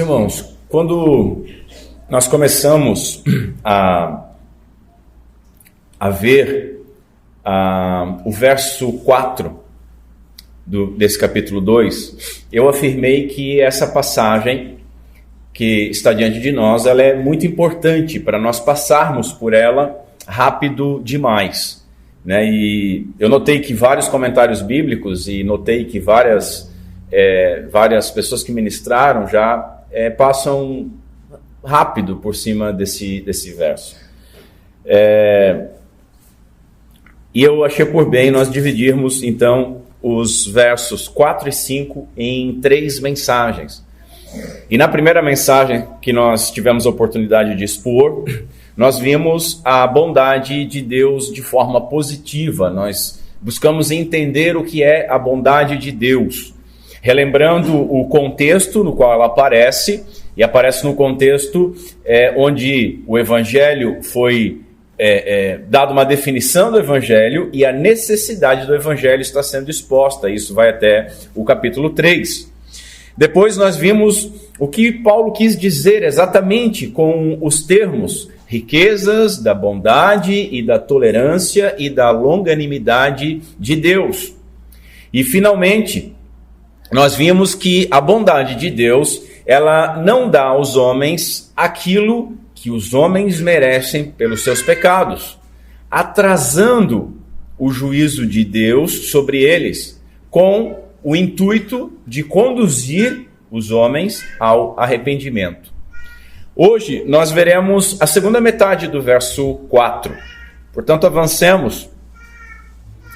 irmãos, quando nós começamos a ver o verso 4 desse capítulo 2, eu afirmei que essa passagem que está diante de nós, ela é muito importante para nós passarmos por ela rápido demais, né? E eu notei que vários comentários bíblicos e notei que várias pessoas que ministraram já passam rápido por cima desse verso. E eu achei por bem nós dividirmos, então, os versos 4 e 5 em 3 mensagens. E na primeira mensagem que nós tivemos a oportunidade de expor, nós vimos a bondade de Deus de forma positiva. Nós buscamos entender o que é a bondade de Deus, relembrando o contexto no qual ela aparece, e aparece no contexto onde o Evangelho foi dado uma definição do Evangelho e a necessidade do Evangelho está sendo exposta. Isso vai até o capítulo 3. Depois nós vimos o que Paulo quis dizer exatamente com os termos riquezas da bondade e da tolerância e da longanimidade de Deus. E finalmente, nós vimos que a bondade de Deus, ela não dá aos homens aquilo que os homens merecem pelos seus pecados, atrasando o juízo de Deus sobre eles, com o intuito de conduzir os homens ao arrependimento. Hoje nós veremos a segunda metade do verso 4. Portanto, avancemos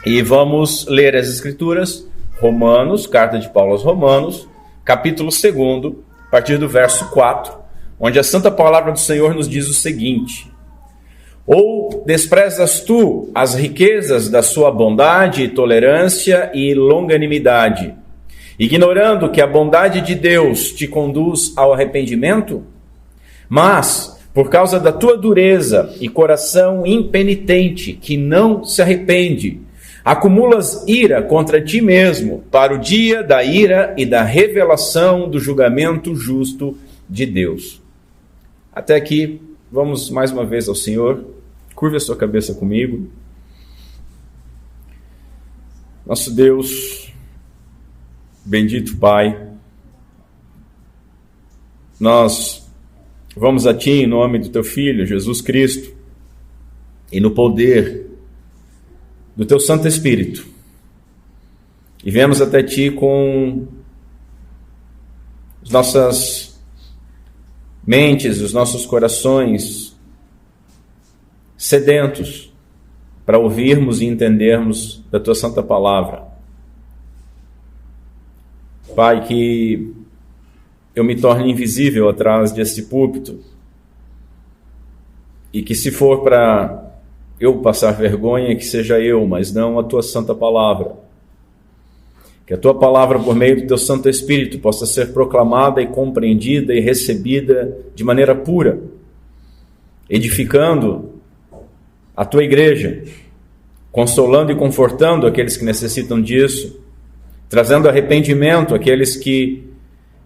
e vamos ler as Escrituras. Romanos, carta de Paulo aos Romanos, capítulo 2, a partir do verso 4, onde a santa palavra do Senhor nos diz o seguinte: ou desprezas tu as riquezas da sua bondade, tolerância e longanimidade, ignorando que a bondade de Deus te conduz ao arrependimento? Mas, por causa da tua dureza e coração impenitente, que não se arrepende, acumulas ira contra ti mesmo para o dia da ira e da revelação do julgamento justo de Deus. Até aqui, vamos mais uma vez ao Senhor. Curve a sua cabeça comigo. Nosso Deus, bendito Pai, nós vamos a Ti em nome do Teu Filho, Jesus Cristo, e no poder do Teu Santo Espírito. E viemos até Ti com as nossas mentes, os nossos corações sedentos para ouvirmos e entendermos da Tua Santa Palavra. Pai, que eu me torne invisível atrás desse púlpito e que, se for para eu passar vergonha, que seja eu, mas não a Tua Santa Palavra. Que a Tua Palavra, por meio do Teu Santo Espírito, possa ser proclamada e compreendida e recebida de maneira pura, edificando a Tua igreja, consolando e confortando aqueles que necessitam disso, trazendo arrependimento àqueles que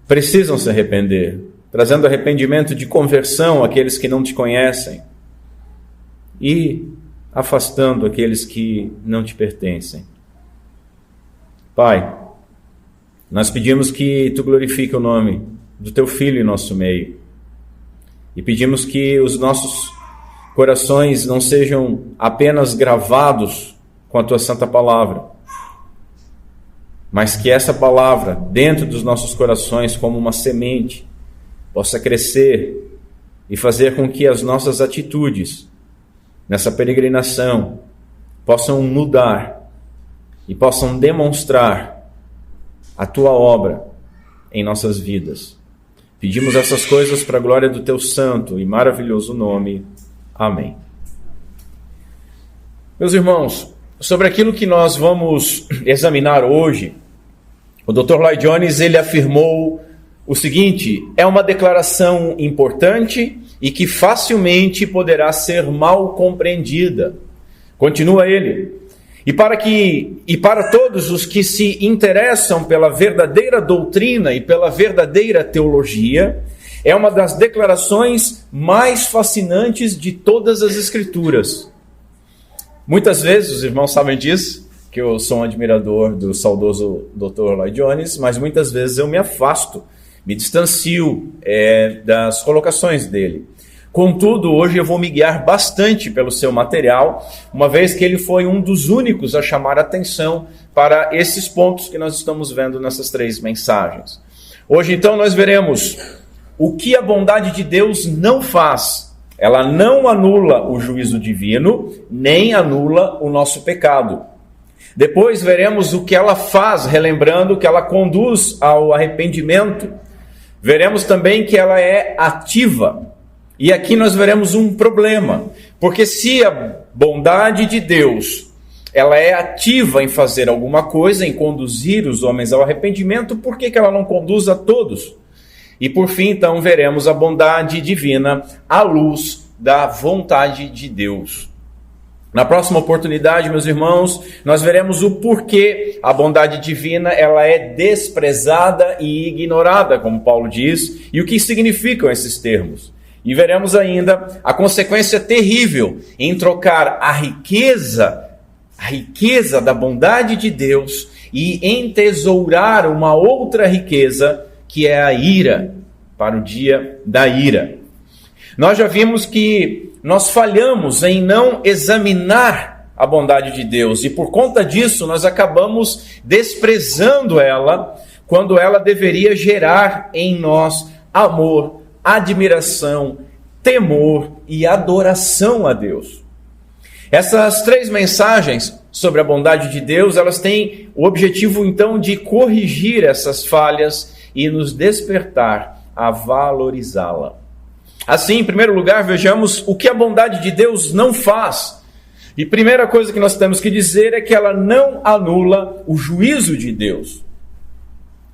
precisam se arrepender, trazendo arrependimento de conversão àqueles que não Te conhecem e afastando aqueles que não Te pertencem. Pai, nós pedimos que Tu glorifique o nome do Teu Filho em nosso meio e pedimos que os nossos corações não sejam apenas gravados com a Tua Santa Palavra, mas que essa palavra, dentro dos nossos corações, como uma semente, possa crescer e fazer com que as nossas atitudes nessa peregrinação possam mudar e possam demonstrar a Tua obra em nossas vidas. Pedimos essas coisas para a glória do Teu santo e maravilhoso nome. Amém. Meus irmãos, sobre aquilo que nós vamos examinar hoje, o Dr. Lloyd Jones ele afirmou o seguinte: é uma declaração importante e que facilmente poderá ser mal compreendida. Continua ele: E para todos os que se interessam pela verdadeira doutrina e pela verdadeira teologia, é uma das declarações mais fascinantes de todas as Escrituras. Muitas vezes, os irmãos sabem disso, que eu sou um admirador do saudoso Dr. Lloyd Jones, mas muitas vezes eu me afasto, me distancio das colocações dele. Contudo, hoje eu vou me guiar bastante pelo seu material, uma vez que ele foi um dos únicos a chamar atenção para esses pontos que nós estamos vendo nessas 3 mensagens. Hoje, então, nós veremos o que a bondade de Deus não faz. Ela não anula o juízo divino, nem anula o nosso pecado. Depois veremos o que ela faz, relembrando que ela conduz ao arrependimento. Veremos também que ela é ativa. E aqui nós veremos um problema, porque se a bondade de Deus ela é ativa em fazer alguma coisa, em conduzir os homens ao arrependimento, por que ela não conduz a todos? E por fim, então, veremos a bondade divina à luz da vontade de Deus. Na próxima oportunidade, meus irmãos, nós veremos o porquê a bondade divina ela é desprezada e ignorada, como Paulo diz, e o que significam esses termos. E veremos ainda a consequência terrível em trocar a riqueza da bondade de Deus e entesourar uma outra riqueza, que é a ira, para o dia da ira. Nós já vimos que nós falhamos em não examinar a bondade de Deus, e por conta disso nós acabamos desprezando ela, quando ela deveria gerar em nós amor, admiração, temor e adoração a Deus. Essas 3 mensagens sobre a bondade de Deus, elas têm o objetivo então de corrigir essas falhas e nos despertar a valorizá-la. Assim, em primeiro lugar, vejamos o que a bondade de Deus não faz. E a primeira coisa que nós temos que dizer é que ela não anula o juízo de Deus.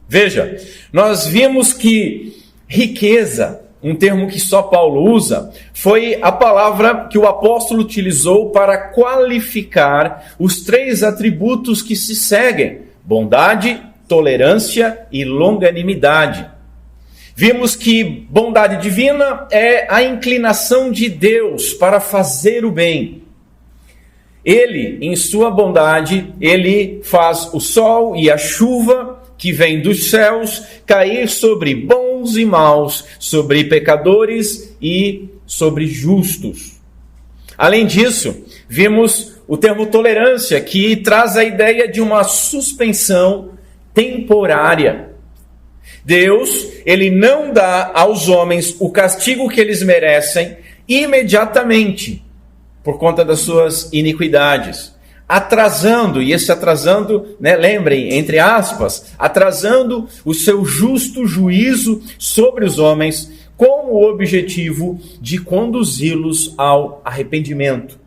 Veja, nós vimos que riqueza, um termo que só Paulo usa, foi a palavra que o apóstolo utilizou para qualificar os 3 atributos que se seguem: bondade, tolerância e longanimidade. Vimos que bondade divina é a inclinação de Deus para fazer o bem. Ele, em sua bondade, ele faz o sol e a chuva que vem dos céus cair sobre bons e maus, sobre pecadores e sobre justos. Além disso, vimos o termo tolerância, que traz a ideia de uma suspensão temporária. Deus, ele não dá aos homens o castigo que eles merecem imediatamente, por conta das suas iniquidades, atrasando, e esse atrasando, lembrem, entre aspas, atrasando o seu justo juízo sobre os homens, com o objetivo de conduzi-los ao arrependimento.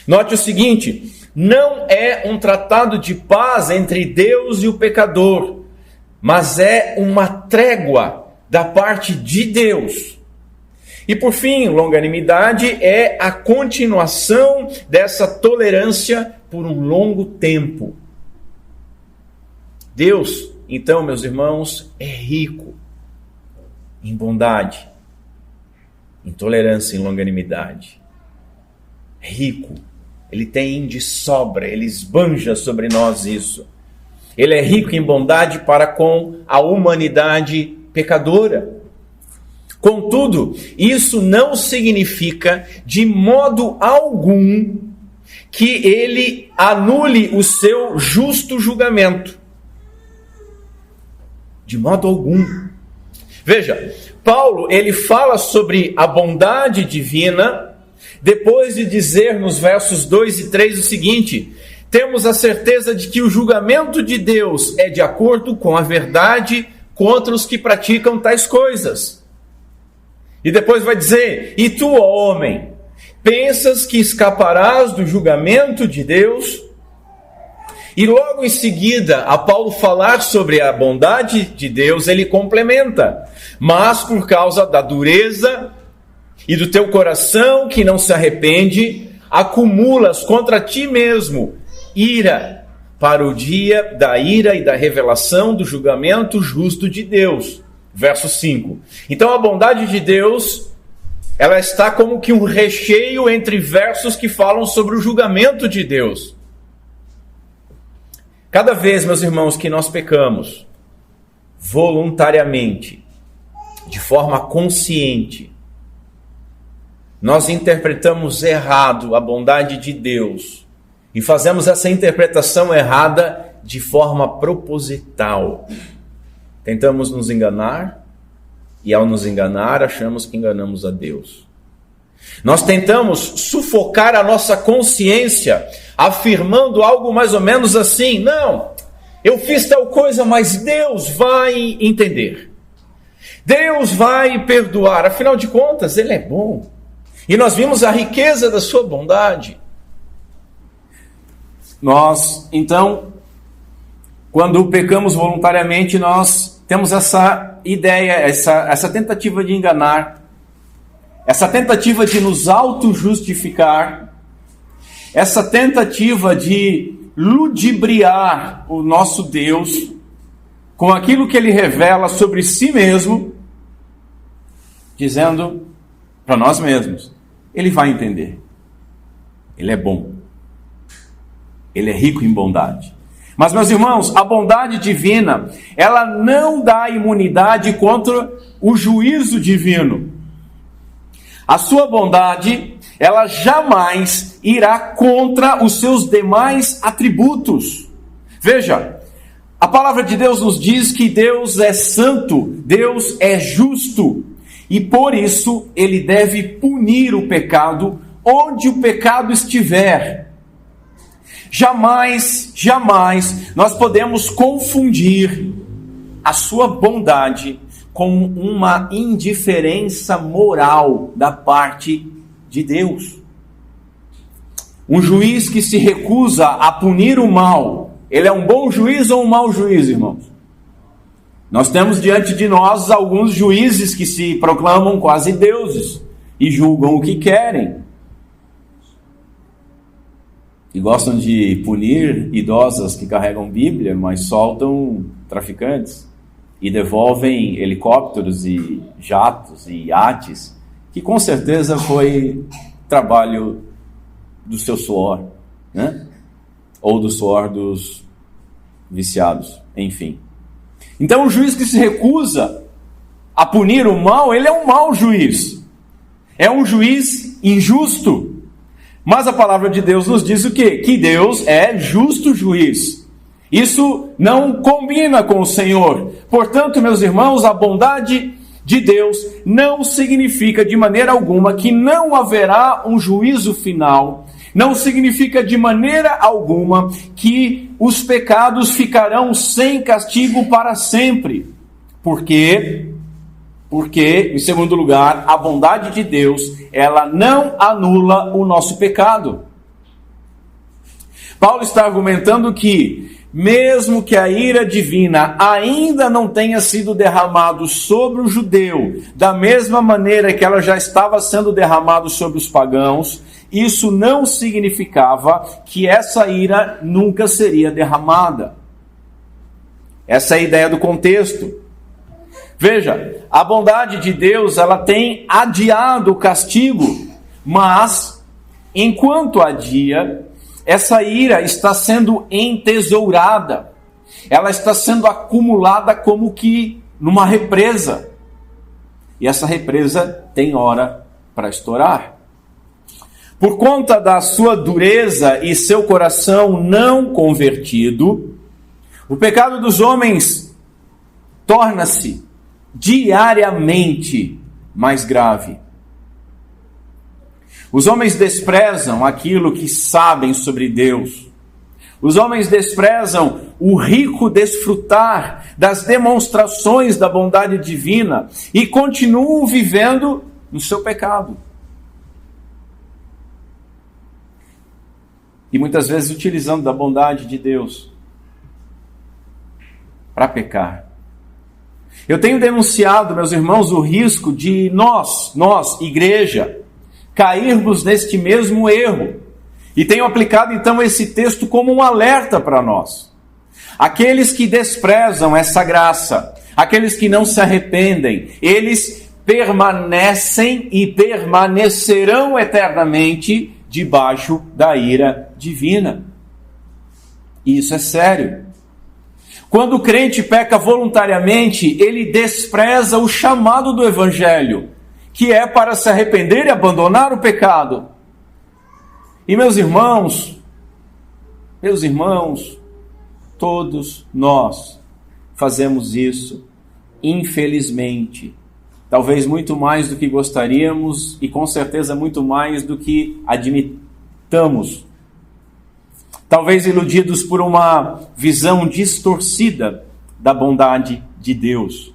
Note o seguinte: não é um tratado de paz entre Deus e o pecador, mas é uma trégua da parte de Deus. E por fim, longanimidade é a continuação dessa tolerância por um longo tempo. Deus, então, meus irmãos, é rico em bondade, em tolerância, em longanimidade. É rico, ele tem de sobra, ele esbanja sobre nós isso. Ele é rico em bondade para com a humanidade pecadora. Contudo, isso não significa de modo algum que ele anule o seu justo julgamento. De modo algum. Veja, Paulo, ele fala sobre a bondade divina, depois de dizer nos versos 2 e 3 o seguinte: temos a certeza de que o julgamento de Deus é de acordo com a verdade contra os que praticam tais coisas. E depois vai dizer: e tu, ó homem, pensas que escaparás do julgamento de Deus? E logo em seguida, a Paulo falar sobre a bondade de Deus, ele complementa: mas por causa da dureza e do teu coração que não se arrepende, acumulas contra ti mesmo ira, para o dia da ira e da revelação do julgamento justo de Deus. Verso 5. Então a bondade de Deus, ela está como que um recheio entre versos que falam sobre o julgamento de Deus. Cada vez, meus irmãos, que nós pecamos voluntariamente, de forma consciente, nós interpretamos errado a bondade de Deus e fazemos essa interpretação errada de forma proposital. Tentamos nos enganar e, ao nos enganar, achamos que enganamos a Deus. Nós tentamos sufocar a nossa consciência, afirmando algo mais ou menos assim: não, eu fiz tal coisa, mas Deus vai entender. Deus vai perdoar, afinal de contas, Ele é bom. E nós vimos a riqueza da sua bondade. Nós, então, quando pecamos voluntariamente, nós temos essa ideia, essa tentativa de enganar, essa tentativa de nos auto-justificar, essa tentativa de ludibriar o nosso Deus com aquilo que Ele revela sobre si mesmo, dizendo para nós mesmos: Ele vai entender, Ele é bom, Ele é rico em bondade. Mas, meus irmãos, a bondade divina, ela não dá imunidade contra o juízo divino. A sua bondade, ela jamais irá contra os seus demais atributos. Veja, a palavra de Deus nos diz que Deus é santo, Deus é justo, e por isso Ele deve punir o pecado onde o pecado estiver. Jamais nós podemos confundir a sua bondade com uma indiferença moral da parte de Deus. Um juiz que se recusa a punir o mal, ele é um bom juiz ou um mau juiz, irmãos? Nós temos diante de nós alguns juízes que se proclamam quase deuses e julgam o que querem. E gostam de punir idosas que carregam Bíblia, mas soltam traficantes. E devolvem helicópteros e jatos e iates, que com certeza foi trabalho do seu suor, né? Ou do suor dos viciados, enfim. Então o juiz que se recusa a punir o mal, ele é um mau juiz. É um juiz injusto. Mas a palavra de Deus nos diz o quê? Que Deus é justo juiz. Isso não combina com o Senhor. Portanto, meus irmãos, a bondade de Deus não significa de maneira alguma que não haverá um juízo final. Não significa de maneira alguma que os pecados ficarão sem castigo para sempre. Por quê? Porque, em segundo lugar, a bondade de Deus, ela não anula o nosso pecado. Paulo está argumentando que, mesmo que a ira divina ainda não tenha sido derramada sobre o judeu, da mesma maneira que ela já estava sendo derramada sobre os pagãos, isso não significava que essa ira nunca seria derramada. Essa é a ideia do contexto. Veja, a bondade de Deus, ela tem adiado o castigo, mas, enquanto adia, essa ira está sendo entesourada, ela está sendo acumulada como que numa represa, e essa represa tem hora para estourar. Por conta da sua dureza e seu coração não convertido, o pecado dos homens torna-se diariamente mais grave. Os homens desprezam aquilo que sabem sobre Deus. Os homens desprezam o rico desfrutar das demonstrações da bondade divina e continuam vivendo no seu pecado. E muitas vezes utilizando da bondade de Deus para pecar. Eu tenho denunciado, meus irmãos, o risco de nós, igreja, cairmos neste mesmo erro E tenho aplicado então esse texto como um alerta para nós. Aqueles que desprezam essa graça, aqueles que não se arrependem, eles permanecem e permanecerão eternamente debaixo da ira divina. E isso é sério. Quando o crente peca voluntariamente, ele despreza o chamado do Evangelho, que é para se arrepender e abandonar o pecado. E meus irmãos, todos nós fazemos isso, infelizmente. Talvez muito mais do que gostaríamos e com certeza muito mais do que admitamos. Talvez iludidos por uma visão distorcida da bondade de Deus.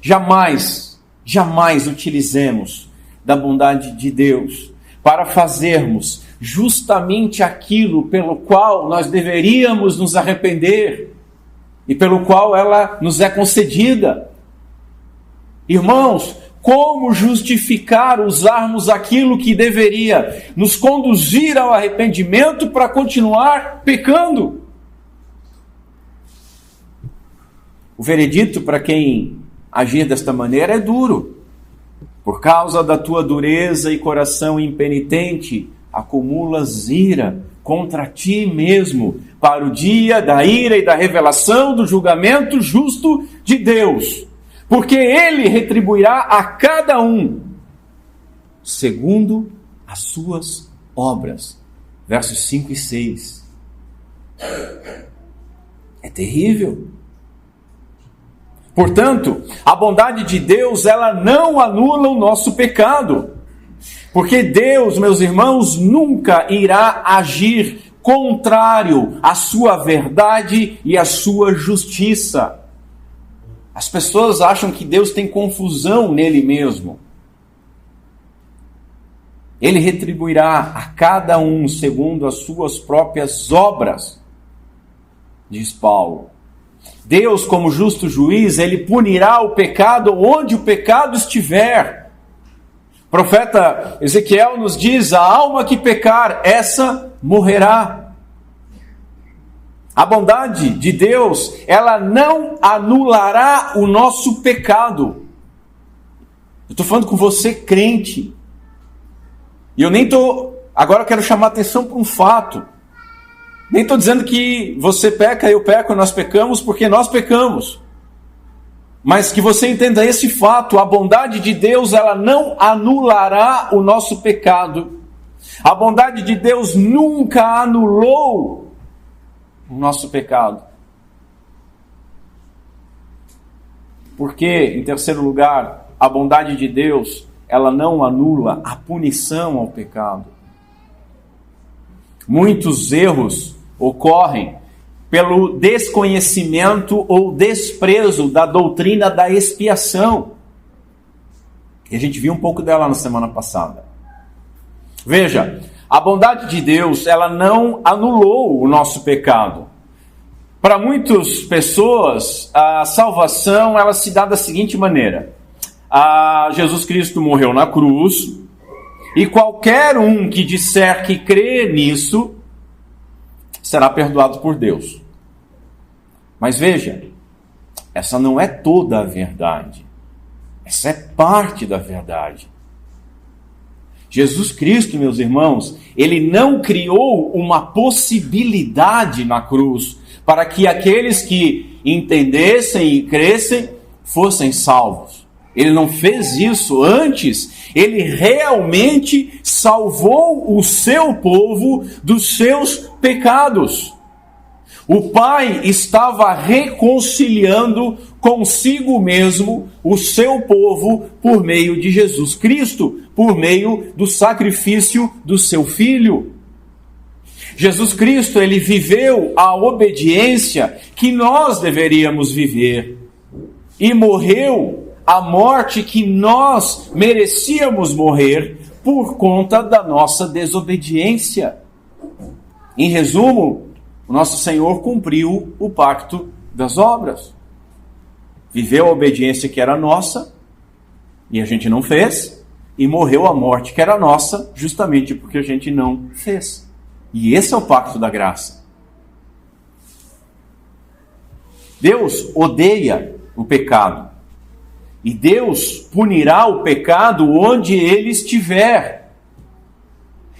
Jamais utilizemos da bondade de Deus para fazermos justamente aquilo pelo qual nós deveríamos nos arrepender e pelo qual ela nos é concedida. Irmãos, como justificar usarmos aquilo que deveria nos conduzir ao arrependimento para continuar pecando? O veredito para quem agir desta maneira é duro. Por causa da tua dureza e coração impenitente, acumulas ira contra ti mesmo, para o dia da ira e da revelação do julgamento justo de Deus. Porque ele retribuirá a cada um segundo as suas obras. Versos 5 e 6. É terrível. Portanto, a bondade de Deus, ela não anula o nosso pecado. Porque Deus, meus irmãos, nunca irá agir contrário à sua verdade e à sua justiça. As pessoas acham que Deus tem confusão nele mesmo. Ele retribuirá a cada um segundo as suas próprias obras, diz Paulo. Deus, como justo juiz, ele punirá o pecado onde o pecado estiver. O profeta Ezequiel nos diz: a alma que pecar, essa morrerá. A bondade de Deus, ela não anulará o nosso pecado. Eu estou falando com você, crente. E eu nem estou... Agora eu quero chamar a atenção para um fato. Nem estou dizendo que você peca, eu peco, nós pecamos, porque nós pecamos. Mas que você entenda esse fato: a bondade de Deus, ela não anulará o nosso pecado. A bondade de Deus nunca anulou o nosso pecado. Porque, em terceiro lugar, a bondade de Deus, ela não anula a punição ao pecado. Muitos erros ocorrem pelo desconhecimento ou desprezo da doutrina da expiação. E a gente viu um pouco dela na semana passada. Veja, a bondade de Deus, ela não anulou o nosso pecado. Para muitas pessoas, a salvação, ela se dá da seguinte maneira: Jesus Cristo morreu na cruz, e qualquer um que disser que crê nisso, será perdoado por Deus. Mas veja, essa não é toda a verdade. Essa é parte da verdade. Jesus Cristo, meus irmãos, ele não criou uma possibilidade na cruz para que aqueles que entendessem e crescem fossem salvos. Ele não fez isso. Antes, ele realmente salvou o seu povo dos seus pecados. O Pai estava reconciliando consigo mesmo o seu povo por meio de Jesus Cristo, por meio do sacrifício do seu Filho. Jesus Cristo, ele viveu a obediência que nós deveríamos viver e morreu a morte que nós merecíamos morrer por conta da nossa desobediência. Em resumo, o nosso Senhor cumpriu o pacto das obras. Viveu a obediência que era nossa, e a gente não fez, e morreu a morte que era nossa, justamente porque a gente não fez. E esse é o pacto da graça. Deus odeia o pecado. E Deus punirá o pecado onde ele estiver.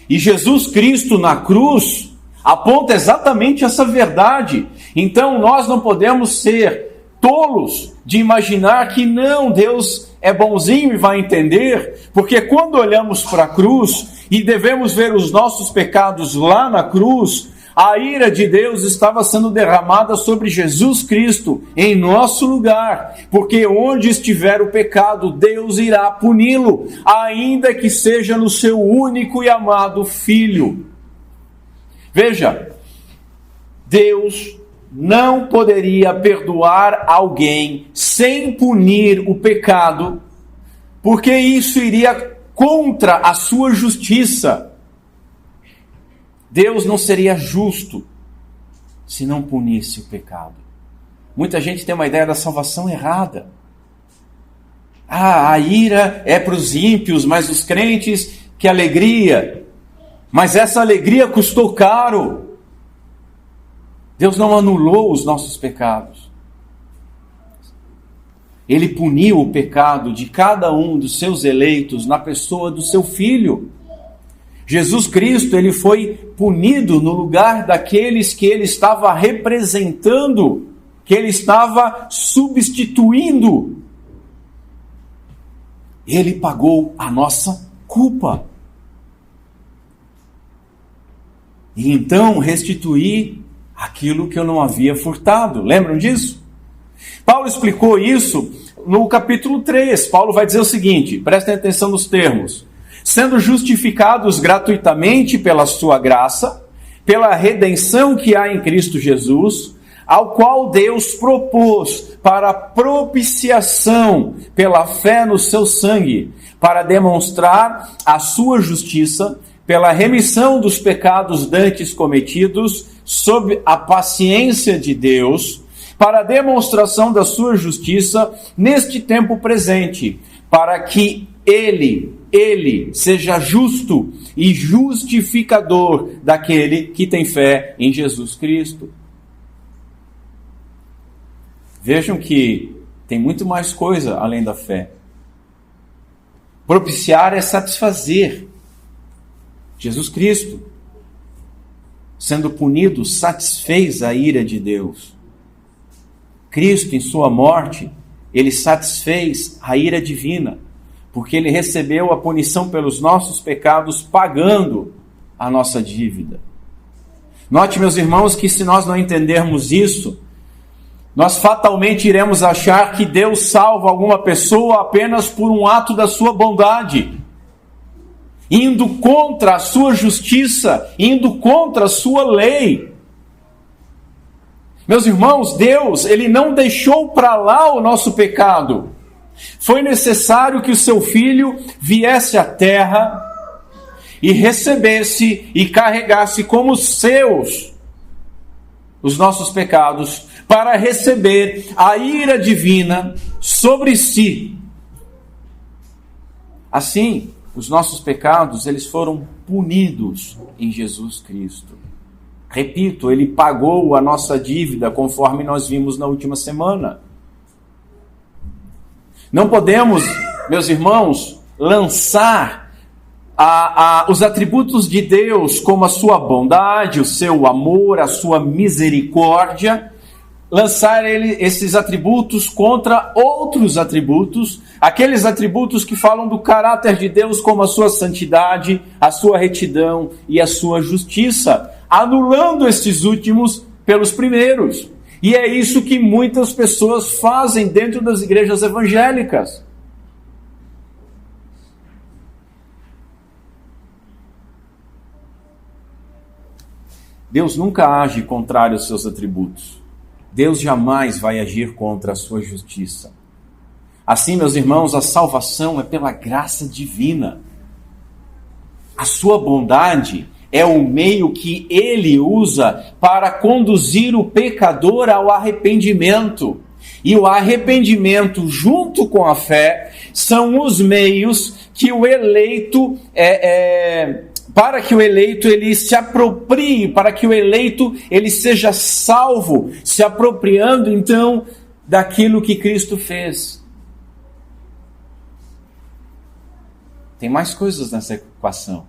E Jesus Cristo na cruz aponta exatamente essa verdade. Então nós não podemos ser tolos de imaginar que não, Deus é bonzinho e vai entender, porque quando olhamos para a cruz e devemos ver os nossos pecados lá na cruz, a ira de Deus estava sendo derramada sobre Jesus Cristo em nosso lugar, porque onde estiver o pecado, Deus irá puni-lo, ainda que seja no seu único e amado Filho. Veja, Deus não poderia perdoar alguém sem punir o pecado, porque isso iria contra a sua justiça. Deus não seria justo se não punisse o pecado. Muita gente tem uma ideia da salvação errada. A ira é para os ímpios, mas os crentes, que alegria. Mas essa alegria custou caro. Deus não anulou os nossos pecados. Ele puniu o pecado de cada um dos seus eleitos na pessoa do seu Filho. Jesus Cristo, ele foi punido no lugar daqueles que ele estava representando, que ele estava substituindo. Ele pagou a nossa culpa. E então restituir aquilo que eu não havia furtado. Lembram disso? Paulo explicou isso no capítulo 3. Paulo vai dizer o seguinte, prestem atenção nos termos. Sendo justificados gratuitamente pela sua graça, pela redenção que há em Cristo Jesus, ao qual Deus propôs para propiciação pela fé no seu sangue, para demonstrar a sua justiça, pela remissão dos pecados dantes cometidos, sob a paciência de Deus, para a demonstração da sua justiça neste tempo presente, para que Ele seja justo e justificador daquele que tem fé em Jesus Cristo. Vejam que tem muito mais coisa além da fé. Propiciar é satisfazer. Jesus Cristo, sendo punido, satisfez a ira de Deus. Cristo, em sua morte, ele satisfez a ira divina, porque ele recebeu a punição pelos nossos pecados, pagando a nossa dívida. Note, meus irmãos, que se nós não entendermos isso, nós fatalmente iremos achar que Deus salva alguma pessoa apenas por um ato da sua bondade, indo contra a sua justiça, indo contra a sua lei. Meus irmãos, Deus, ele não deixou para lá o nosso pecado. Foi necessário que o seu Filho viesse à terra e recebesse e carregasse como seus os nossos pecados, para receber a ira divina sobre si. Assim, os nossos pecados, eles foram punidos em Jesus Cristo. Repito, ele pagou a nossa dívida, conforme nós vimos na última semana. Não podemos, meus irmãos, lançar os atributos de Deus, como a sua bondade, o seu amor, a sua misericórdia, lançar esses atributos contra outros atributos, aqueles atributos que falam do caráter de Deus, como a sua santidade, a sua retidão e a sua justiça, anulando esses últimos pelos primeiros. E é isso que muitas pessoas fazem dentro das igrejas evangélicas. Deus nunca age contrário aos seus atributos. Deus jamais vai agir contra a sua justiça. Assim, meus irmãos, a salvação é pela graça divina. A sua bondade é o meio que ele usa para conduzir o pecador ao arrependimento. E o arrependimento, junto com a fé, são os meios que o eleito para que o eleito ele se aproprie, para que o eleito ele seja salvo, se apropriando então daquilo que Cristo fez. Tem mais coisas nessa equação.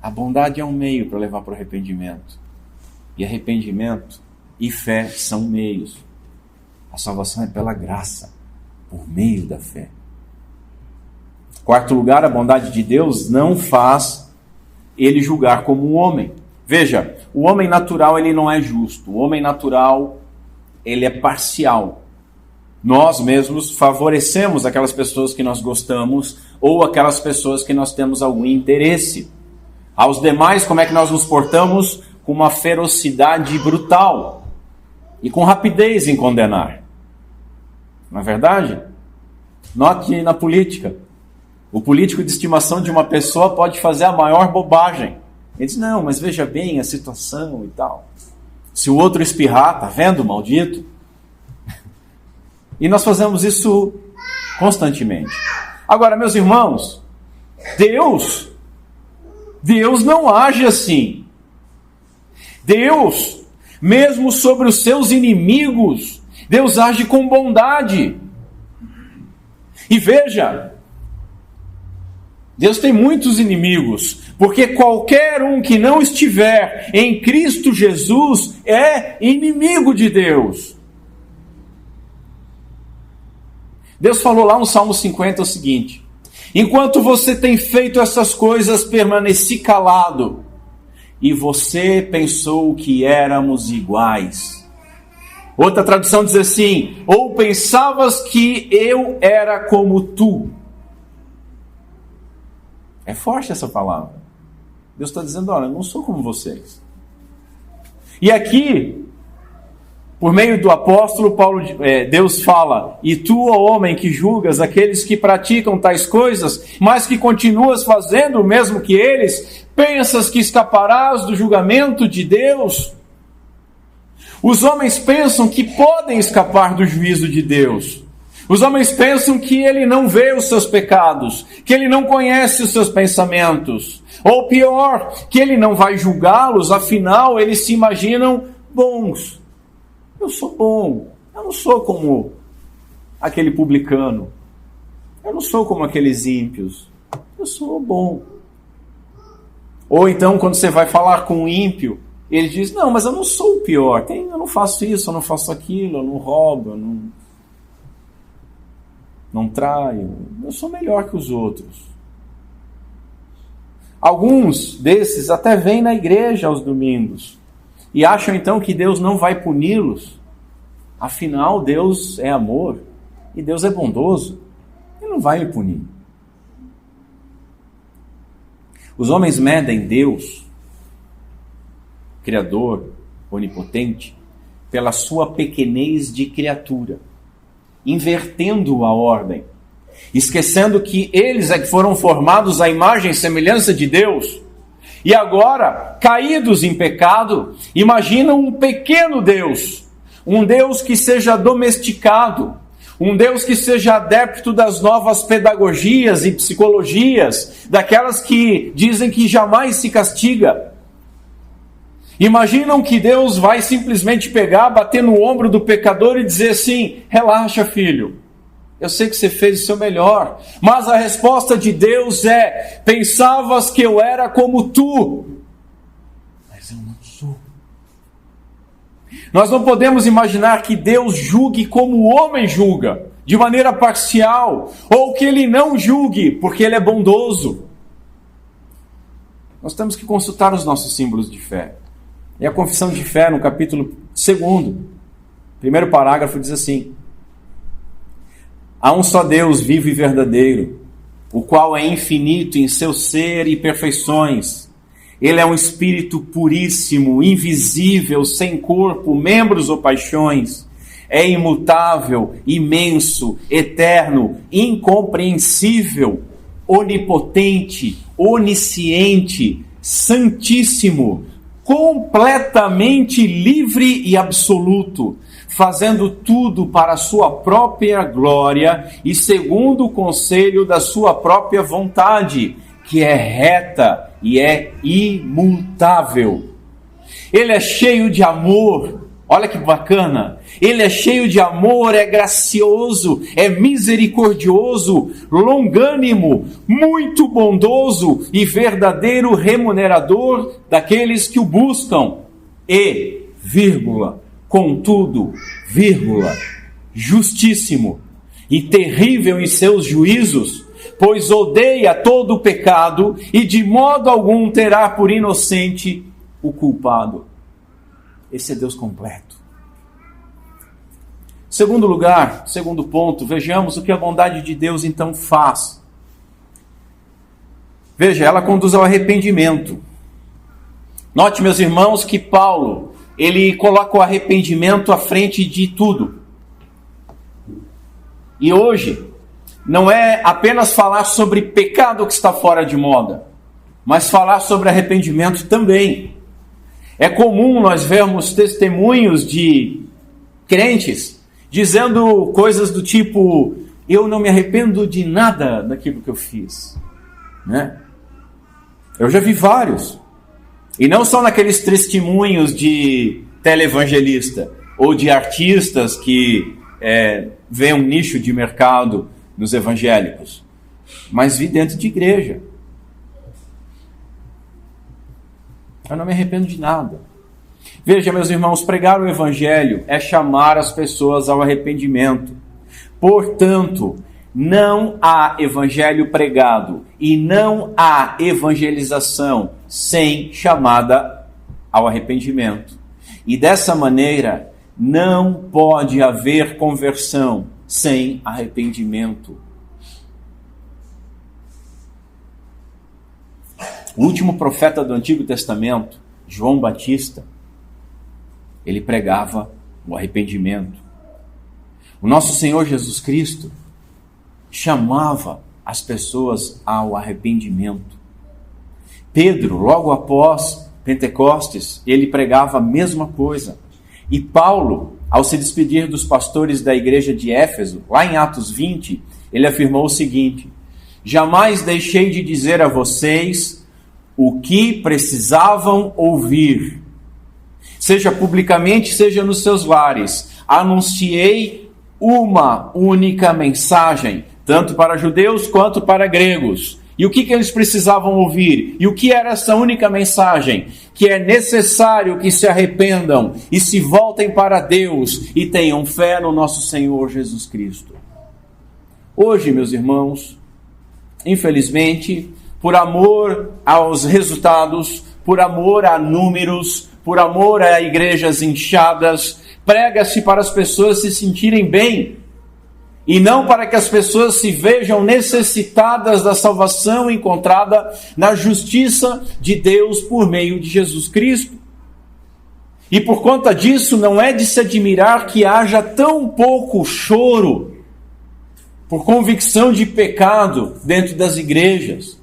A bondade é um meio para levar para o arrependimento. E arrependimento e fé são meios. A salvação é pela graça, por meio da fé. Quarto lugar, a bondade de Deus não faz ele julgar como um homem. Veja, o homem natural ele não é justo. O homem natural ele é parcial. Nós mesmos favorecemos aquelas pessoas que nós gostamos ou aquelas pessoas que nós temos algum interesse. Aos demais, como é que nós nos portamos? Com uma ferocidade brutal e com rapidez em condenar. Não é verdade? Note na política. O político de estimação de uma pessoa pode fazer a maior bobagem. Ele diz, não, mas veja bem a situação e tal. Se o outro espirrar, tá vendo, maldito? E nós fazemos isso constantemente. Agora, meus irmãos, Deus não age assim. Deus, mesmo sobre os seus inimigos, Deus age com bondade. E veja, Deus tem muitos inimigos, porque qualquer um que não estiver em Cristo Jesus é inimigo de Deus. Deus falou lá no Salmo 50 o seguinte: enquanto você tem feito essas coisas, permaneci calado, e você pensou que éramos iguais. Outra tradução diz assim: ou pensavas que eu era como tu. É forte essa palavra. Deus está dizendo, olha, eu não sou como vocês. E aqui, por meio do apóstolo Paulo, Deus fala, e tu, ó homem, que julgas aqueles que praticam tais coisas, mas que continuas fazendo o mesmo que eles, pensas que escaparás do julgamento de Deus? Os homens pensam que podem escapar do juízo de Deus. Os homens pensam que ele não vê os seus pecados, que ele não conhece os seus pensamentos. Ou pior, que ele não vai julgá-los, afinal eles se imaginam bons. Eu sou bom, eu não sou como aquele publicano, eu não sou como aqueles ímpios, eu sou bom. Ou então quando você vai falar com um ímpio, ele diz, não, mas eu não sou o pior, eu não faço isso, eu não faço aquilo, eu não roubo, eu não traio, eu sou melhor que os outros. Alguns desses até vêm na igreja aos domingos e acham então que Deus não vai puni-los. Afinal, Deus é amor e Deus é bondoso. Ele não vai me punir. Os homens medem Deus, Criador, onipotente, pela sua pequenez de criatura, invertendo a ordem, esquecendo que eles é que foram formados à imagem e semelhança de Deus, e agora, caídos em pecado, imaginam um pequeno Deus, um Deus que seja domesticado, um Deus que seja adepto das novas pedagogias e psicologias, daquelas que dizem que jamais se castiga. Imaginam que Deus vai simplesmente pegar, bater no ombro do pecador e dizer assim, relaxa, filho, eu sei que você fez o seu melhor, mas a resposta de Deus é, pensavas que eu era como tu, mas eu não sou. Nós não podemos imaginar que Deus julgue como o homem julga, de maneira parcial, ou que ele não julgue, porque ele é bondoso. Nós temos que consultar os nossos símbolos de fé. E a confissão de fé, no capítulo 2, primeiro parágrafo, diz assim: há um só Deus vivo e verdadeiro, o qual é infinito em seu ser e perfeições. Ele é um espírito puríssimo, invisível, sem corpo, membros ou paixões. É imutável, imenso, eterno, incompreensível, onipotente, onisciente, santíssimo, completamente livre e absoluto, fazendo tudo para a sua própria glória e segundo o conselho da sua própria vontade, que é reta e é imutável. Ele é cheio de amor. Olha que bacana. Ele é cheio de amor, é gracioso, é misericordioso, longânimo, muito bondoso e verdadeiro remunerador daqueles que o buscam. E, contudo, justíssimo e terrível em seus juízos, pois odeia todo o pecado e de modo algum terá por inocente o culpado. Esse é Deus completo. Segundo ponto, vejamos o que a bondade de Deus então faz. Veja, ela conduz ao arrependimento. Note, meus irmãos, que Paulo, ele coloca o arrependimento à frente de tudo. E hoje, não é apenas falar sobre pecado que está fora de moda, mas falar sobre arrependimento também. É comum nós vermos testemunhos de crentes dizendo coisas do tipo: eu não me arrependo de nada daquilo que eu fiz, né? Eu já vi vários, e não só naqueles testemunhos de televangelista ou de artistas que veem um nicho de mercado nos evangélicos, mas vi dentro de igreja. Eu não me arrependo de nada. Veja, meus irmãos, pregar o evangelho é chamar as pessoas ao arrependimento. Portanto, não há evangelho pregado e não há evangelização sem chamada ao arrependimento. E dessa maneira, não pode haver conversão sem arrependimento. O último profeta do Antigo Testamento, João Batista, ele pregava o arrependimento. O nosso Senhor Jesus Cristo chamava as pessoas ao arrependimento. Pedro, logo após Pentecostes, ele pregava a mesma coisa. E Paulo, ao se despedir dos pastores da igreja de Éfeso, lá em Atos 20, ele afirmou o seguinte: jamais deixei de dizer a vocês o que precisavam ouvir. Seja publicamente, seja nos seus lares. Anunciei uma única mensagem, tanto para judeus quanto para gregos. E o que eles precisavam ouvir? E o que era essa única mensagem? Que é necessário que se arrependam e se voltem para Deus e tenham fé no nosso Senhor Jesus Cristo. Hoje, meus irmãos, infelizmente, por amor aos resultados, por amor a números, por amor a igrejas inchadas, prega-se para as pessoas se sentirem bem, e não para que as pessoas se vejam necessitadas da salvação encontrada na justiça de Deus por meio de Jesus Cristo. E por conta disso, não é de se admirar que haja tão pouco choro por convicção de pecado dentro das igrejas.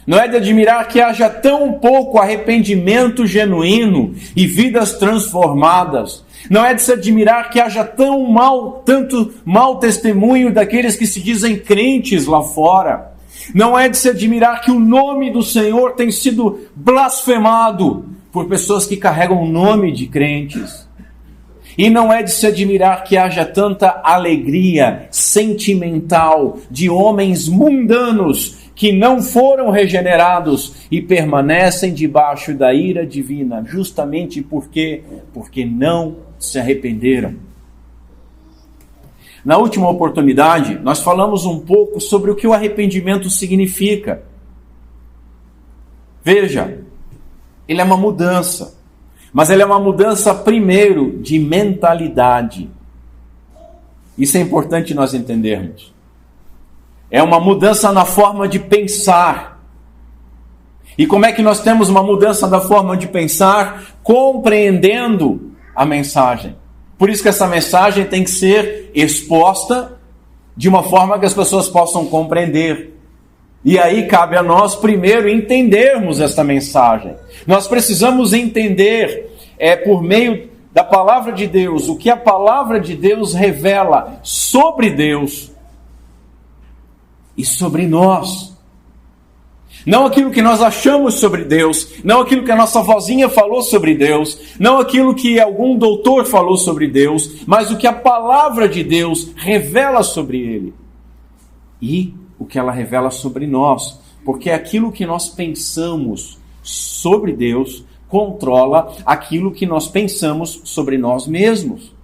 Não é de admirar que haja tão pouco arrependimento genuíno e vidas transformadas. Não é de se admirar que haja tanto mau testemunho daqueles que se dizem crentes lá fora. Não é de se admirar que o nome do Senhor tem sido blasfemado por pessoas que carregam o nome de crentes. E não é de se admirar que haja tanta alegria sentimental de homens mundanos que não foram regenerados e permanecem debaixo da ira divina, justamente porque não se arrependeram. Na última oportunidade, nós falamos um pouco sobre o que o arrependimento significa. Veja, ele é uma mudança, mas ele é uma mudança primeiro de mentalidade. Isso é importante nós entendermos. É uma mudança na forma de pensar. E como é que nós temos uma mudança da forma de pensar? Compreendendo a mensagem. Por isso que essa mensagem tem que ser exposta de uma forma que as pessoas possam compreender. E aí cabe a nós primeiro entendermos esta mensagem. Nós precisamos entender por meio da palavra de Deus, o que a palavra de Deus revela sobre Deus e sobre nós. Não aquilo que nós achamos sobre Deus, não aquilo que a nossa vozinha falou sobre Deus, não aquilo que algum doutor falou sobre Deus, mas o que a palavra de Deus revela sobre Ele. E o que ela revela sobre nós, porque aquilo que nós pensamos sobre Deus controla aquilo que nós pensamos sobre nós mesmos.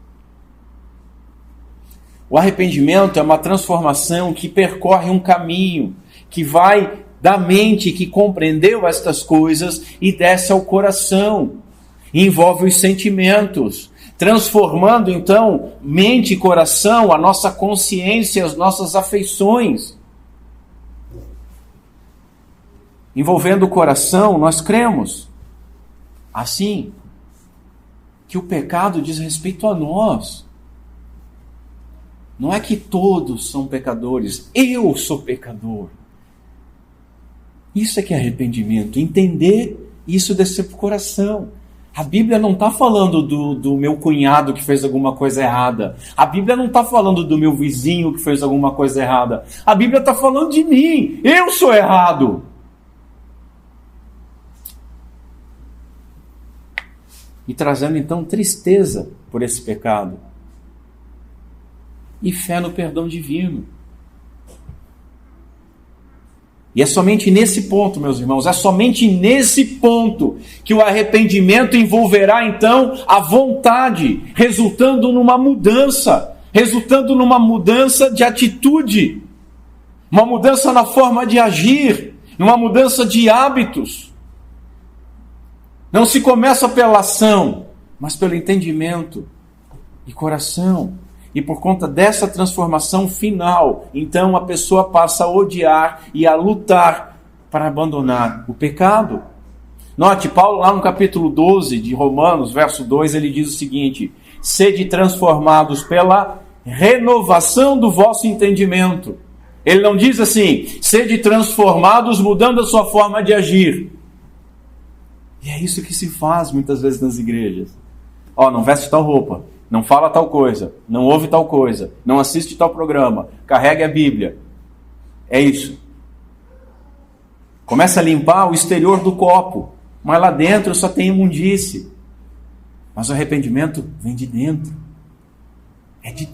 O arrependimento é uma transformação que percorre um caminho, que vai da mente que compreendeu estas coisas e desce ao coração, envolve os sentimentos, transformando então mente e coração, a nossa consciência, as nossas afeições. Envolvendo o coração, nós cremos assim que o pecado diz respeito a nós. Não é que todos são pecadores, eu sou pecador. Isso é que é arrependimento, entender isso descer para o coração. A Bíblia não está falando do meu cunhado que fez alguma coisa errada. A Bíblia não está falando do meu vizinho que fez alguma coisa errada. A Bíblia está falando de mim, eu sou errado. E trazendo então tristeza por esse pecado. E fé no perdão divino. E é somente nesse ponto, meus irmãos, é somente nesse ponto que o arrependimento envolverá então a vontade, resultando numa mudança de atitude, uma mudança na forma de agir, uma mudança de hábitos. Não se começa pela ação, mas pelo entendimento e coração. E por conta dessa transformação final, então a pessoa passa a odiar e a lutar para abandonar o pecado. Note, Paulo lá no capítulo 12 de Romanos, verso 2, ele diz o seguinte: sede transformados pela renovação do vosso entendimento. Ele não diz assim, sede transformados mudando a sua forma de agir. E é isso que se faz muitas vezes nas igrejas. Não veste tal roupa, não fala tal coisa, não ouve tal coisa, não assiste tal programa, carregue a Bíblia. É isso. Começa a limpar o exterior do copo, mas lá dentro só tem imundície. Mas o arrependimento vem de dentro. É de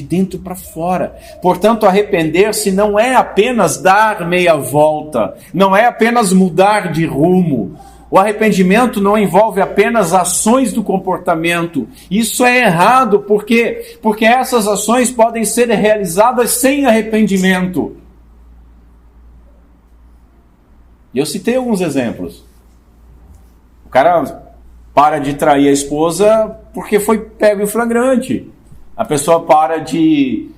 dentro para fora. Portanto, arrepender-se não é apenas dar meia volta, não é apenas mudar de rumo. O arrependimento não envolve apenas ações do comportamento. Isso é errado, porque essas ações podem ser realizadas sem arrependimento. E eu citei alguns exemplos. O cara para de trair a esposa porque foi pego em flagrante. A pessoa para de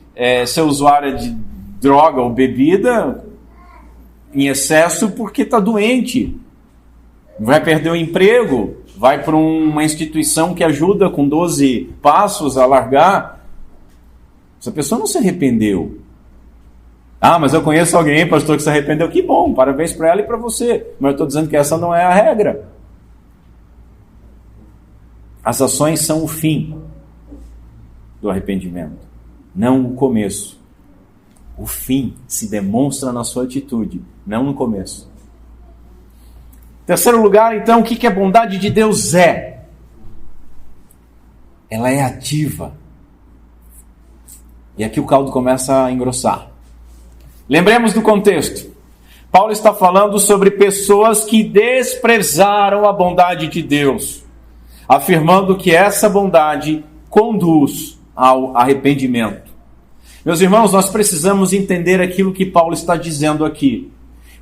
ser usuária de droga ou bebida em excesso porque está doente. Vai perder o emprego, vai para uma instituição que ajuda com 12 passos a largar. Essa pessoa não se arrependeu. Mas eu conheço alguém, pastor, que se arrependeu. Que bom, parabéns para ela e para você. Mas eu estou dizendo que essa não é a regra. As ações são o fim do arrependimento, não o começo. O fim se demonstra na sua atitude, não no começo. Terceiro lugar, então, o que a bondade de Deus é? Ela é ativa. E aqui o caldo começa a engrossar. Lembremos do contexto. Paulo está falando sobre pessoas que desprezaram a bondade de Deus, afirmando que essa bondade conduz ao arrependimento. Meus irmãos, nós precisamos entender aquilo que Paulo está dizendo aqui.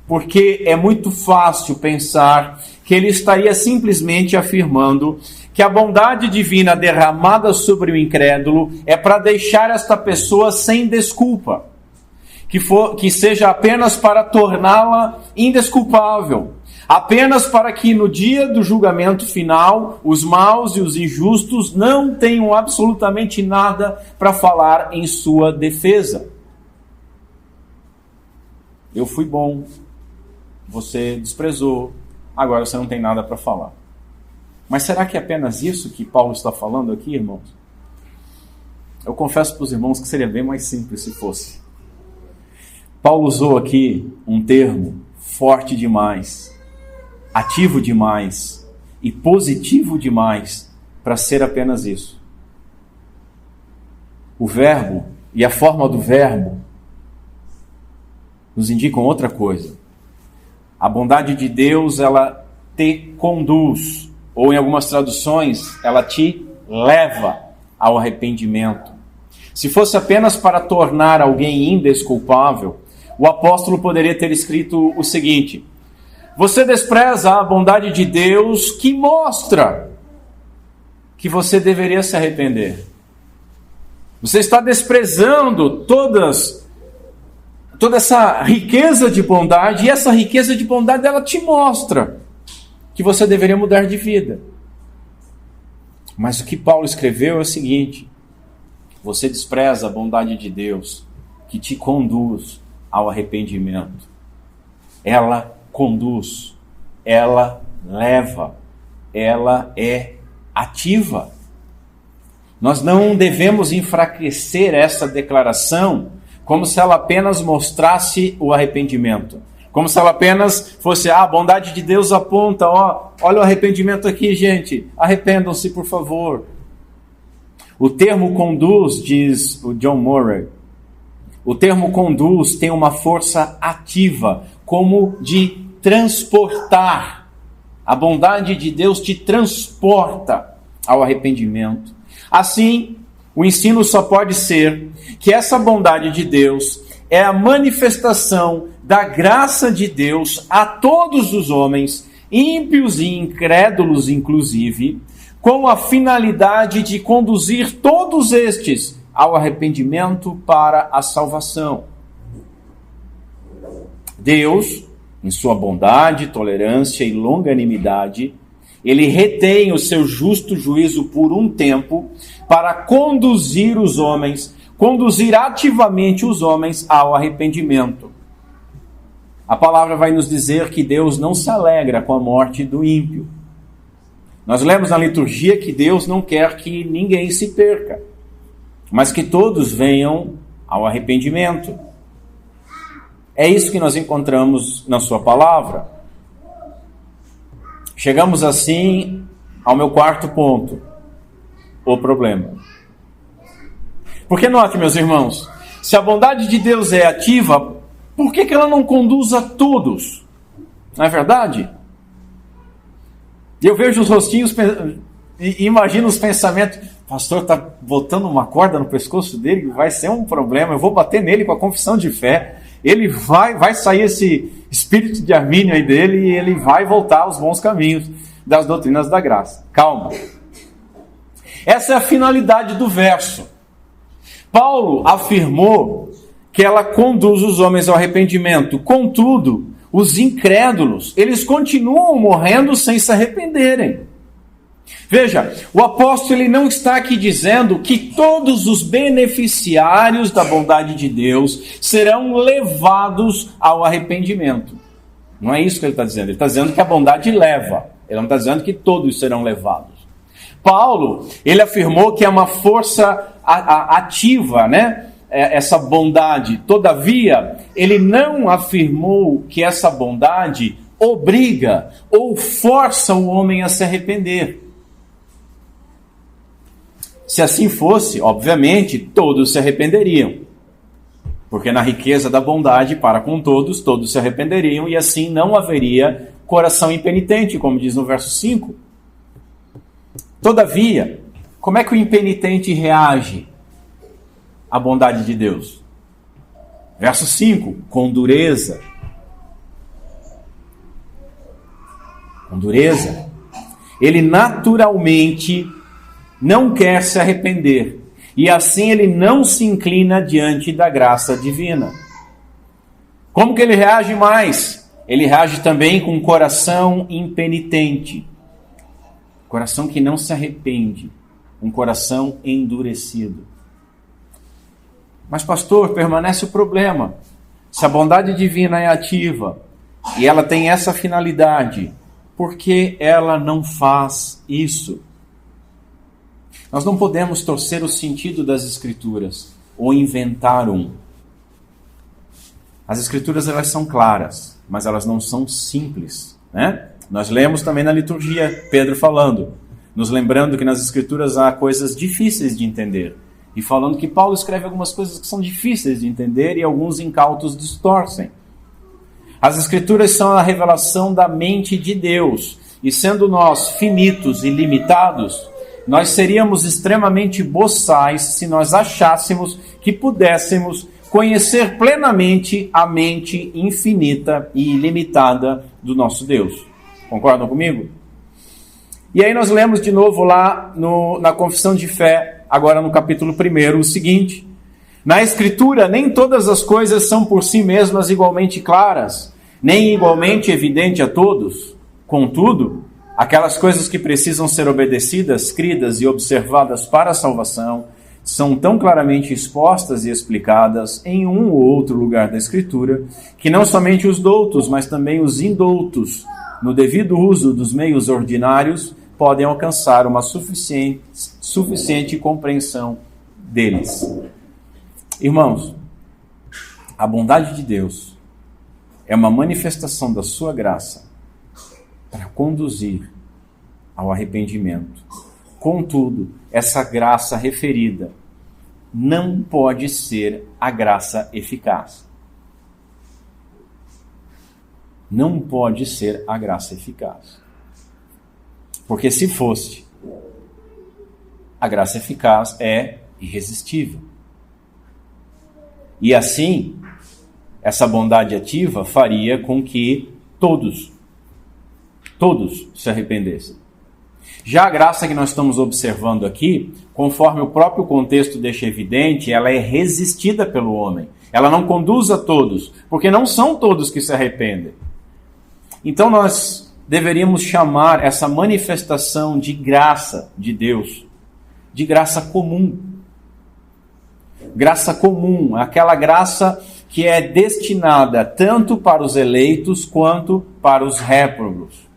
Porque é muito fácil pensar que ele estaria simplesmente afirmando que a bondade divina derramada sobre o incrédulo é para deixar esta pessoa sem desculpa, que seja apenas para torná-la indesculpável, apenas para que no dia do julgamento final os maus e os injustos não tenham absolutamente nada para falar em sua defesa. Eu fui bom. Você desprezou, agora você não tem nada para falar. Mas será que é apenas isso que Paulo está falando aqui, irmãos? Eu confesso para os irmãos que seria bem mais simples se fosse. Paulo usou aqui um termo forte demais, ativo demais e positivo demais para ser apenas isso. O verbo e a forma do verbo nos indicam outra coisa. A bondade de Deus, ela te conduz, ou em algumas traduções, ela te leva ao arrependimento. Se fosse apenas para tornar alguém indesculpável, o apóstolo poderia ter escrito o seguinte: você despreza a bondade de Deus que mostra que você deveria se arrepender. Você está desprezando toda essa riqueza de bondade, e essa riqueza de bondade, ela te mostra que você deveria mudar de vida. Mas o que Paulo escreveu é o seguinte: você despreza a bondade de Deus que te conduz ao arrependimento. Ela conduz, ela leva, ela é ativa. Nós não devemos enfraquecer essa declaração como se ela apenas mostrasse o arrependimento. Como se ela apenas fosse, a bondade de Deus aponta, olha o arrependimento aqui, gente, arrependam-se, por favor. O termo conduz, diz o John Murray, o termo conduz tem uma força ativa, como de transportar. A bondade de Deus te transporta ao arrependimento. Assim, o ensino só pode ser que essa bondade de Deus é a manifestação da graça de Deus a todos os homens, ímpios e incrédulos inclusive, com a finalidade de conduzir todos estes ao arrependimento para a salvação. Deus, em sua bondade, tolerância e longanimidade, ele retém o seu justo juízo por um tempo para conduzir ativamente os homens ao arrependimento. A palavra vai nos dizer que Deus não se alegra com a morte do ímpio. Nós lemos na liturgia que Deus não quer que ninguém se perca, mas que todos venham ao arrependimento. É isso que nós encontramos na sua palavra. Chegamos assim ao meu quarto ponto, o problema. Porque note, meus irmãos, se a bondade de Deus é ativa, por que ela não conduz a todos? Não é verdade? Eu vejo os rostinhos e imagino os pensamentos, pastor está botando uma corda no pescoço dele, vai ser um problema, eu vou bater nele com a confissão de fé, ele vai sair esse espírito de Armínio aí dele e ele vai voltar aos bons caminhos das doutrinas da graça. Calma. Essa é a finalidade do verso. Paulo afirmou que ela conduz os homens ao arrependimento. Contudo, os incrédulos, eles continuam morrendo sem se arrependerem. Veja, o apóstolo ele não está aqui dizendo que todos os beneficiários da bondade de Deus serão levados ao arrependimento. Não é isso que ele está dizendo. Ele está dizendo que a bondade leva. Ele não está dizendo que todos serão levados. Paulo, ele afirmou que é uma força ativa, né? Essa bondade. Todavia, ele não afirmou que essa bondade obriga ou força o homem a se arrepender. Se assim fosse, obviamente, todos se arrependeriam. Porque na riqueza da bondade para com todos, todos se arrependeriam e assim não haveria coração impenitente, como diz no verso 5. Todavia, como é que o impenitente reage à bondade de Deus? Verso 5, com dureza. Com dureza. Ele naturalmente não quer se arrepender, e assim ele não se inclina diante da graça divina. Como que ele reage mais? Ele reage também com um coração impenitente, coração que não se arrepende, um coração endurecido. Mas pastor, permanece o problema. Se a bondade divina é ativa, e ela tem essa finalidade, porque ela não faz isso. Nós não podemos torcer o sentido das Escrituras ou inventar um. As Escrituras, elas são claras, mas elas não são simples, né? Nós lemos também na liturgia Pedro falando, nos lembrando que nas Escrituras há coisas difíceis de entender. E falando que Paulo escreve algumas coisas que são difíceis de entender e alguns incautos distorcem. As Escrituras são a revelação da mente de Deus. E sendo nós finitos e limitados, nós seríamos extremamente boçais se nós achássemos que pudéssemos conhecer plenamente a mente infinita e ilimitada do nosso Deus. Concordam comigo? E aí nós lemos de novo lá na Confissão de Fé, agora no capítulo 1, o seguinte: na Escritura nem todas as coisas são por si mesmas igualmente claras, nem igualmente evidente a todos. Contudo, aquelas coisas que precisam ser obedecidas, cridas e observadas para a salvação, são tão claramente expostas e explicadas em um ou outro lugar da Escritura, que não somente os doutos, mas também os indoutos, no devido uso dos meios ordinários, podem alcançar uma suficiente compreensão deles. Irmãos, a bondade de Deus é uma manifestação da sua graça para conduzir ao arrependimento. Contudo, essa graça referida não pode ser a graça eficaz. Não pode ser a graça eficaz. Porque se fosse, a graça eficaz é irresistível. E assim, essa bondade ativa faria com que todos se arrependessem. Já a graça que nós estamos observando aqui, conforme o próprio contexto deixa evidente, ela é resistida pelo homem. Ela não conduz a todos, porque não são todos que se arrependem. Então nós deveríamos chamar essa manifestação de graça de Deus, de graça comum. Graça comum, aquela graça que é destinada tanto para os eleitos quanto para os réprobos,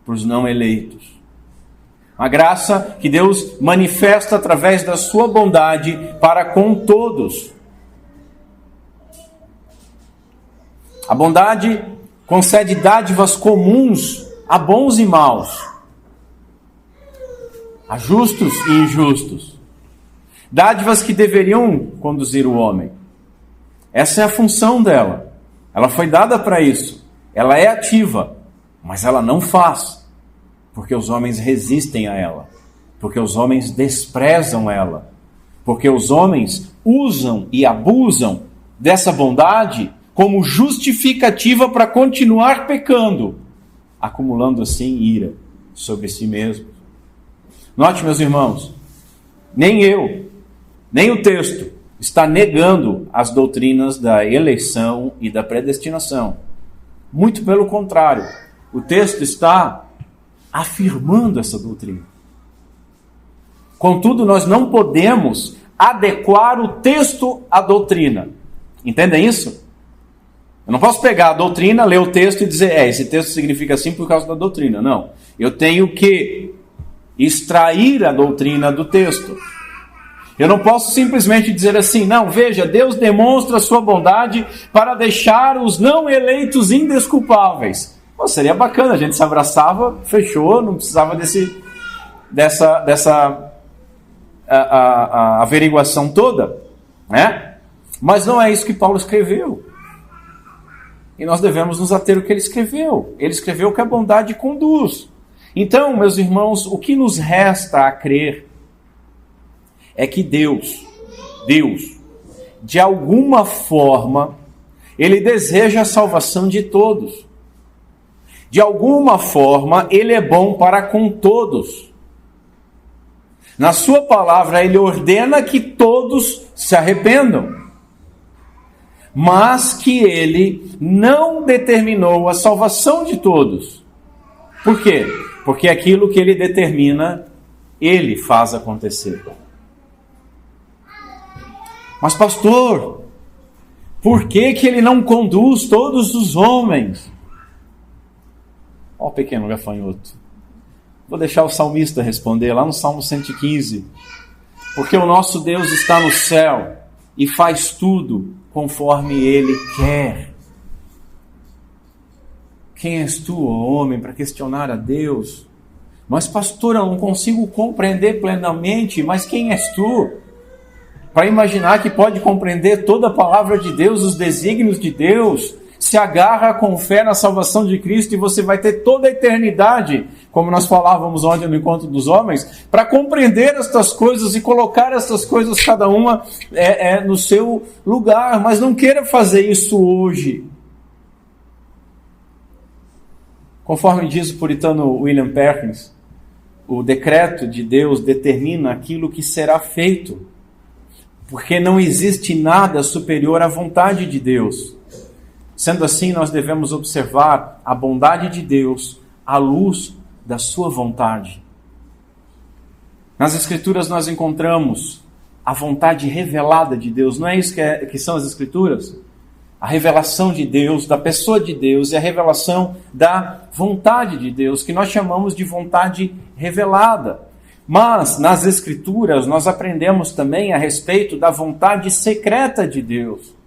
para os não eleitos. A graça que Deus manifesta através da sua bondade para com todos. A bondade concede dádivas comuns a bons e maus, a justos e injustos. Dádivas que deveriam conduzir o homem. Essa é a função dela. Ela foi dada para isso. Ela é ativa, mas ela não faz. Porque os homens resistem a ela. Porque os homens desprezam ela. Porque os homens usam e abusam dessa bondade como justificativa para continuar pecando, acumulando assim ira sobre si mesmo. Note, meus irmãos, nem eu, nem o texto está negando as doutrinas da eleição e da predestinação. Muito pelo contrário, o texto está afirmando essa doutrina. Contudo, nós não podemos adequar o texto à doutrina. Entendem isso? Eu não posso pegar a doutrina, ler o texto e dizer, esse texto significa assim por causa da doutrina. Não. Eu tenho que extrair a doutrina do texto. Eu não posso simplesmente dizer assim, não, veja, Deus demonstra a sua bondade para deixar os não eleitos indesculpáveis. Pô, seria bacana, a gente se abraçava, fechou, não precisava dessa averiguação toda, né? Mas não é isso que Paulo escreveu. E nós devemos nos ater ao que ele escreveu. Ele escreveu que a bondade conduz. Então, meus irmãos, o que nos resta a crer é que Deus, de alguma forma, ele deseja a salvação de todos. De alguma forma, ele é bom para com todos. Na sua palavra, ele ordena que todos se arrependam. Mas que ele não determinou a salvação de todos. Por quê? Porque aquilo que ele determina, ele faz acontecer. Mas pastor, por que ele não conduz todos os homens? Ó o pequeno gafanhoto. Vou deixar o salmista responder lá no Salmo 115. Porque o nosso Deus está no céu e faz tudo conforme Ele quer. Quem és tu, ó homem, para questionar a Deus? Mas, pastor, eu não consigo compreender plenamente. Mas quem és tu para imaginar que pode compreender toda a palavra de Deus, os desígnios de Deus? Se agarra com fé na salvação de Cristo e você vai ter toda a eternidade, como nós falávamos ontem no Encontro dos Homens, para compreender estas coisas e colocar estas coisas, cada uma no seu lugar. Mas não queira fazer isso hoje. Conforme diz o puritano William Perkins, o decreto de Deus determina aquilo que será feito, porque não existe nada superior à vontade de Deus. Sendo assim, nós devemos observar a bondade de Deus à luz da sua vontade. Nas Escrituras nós encontramos a vontade revelada de Deus. Não é isso que são as Escrituras? A revelação de Deus, da pessoa de Deus, e a revelação da vontade de Deus, que nós chamamos de vontade revelada. Mas nas Escrituras nós aprendemos também a respeito da vontade secreta de Deus.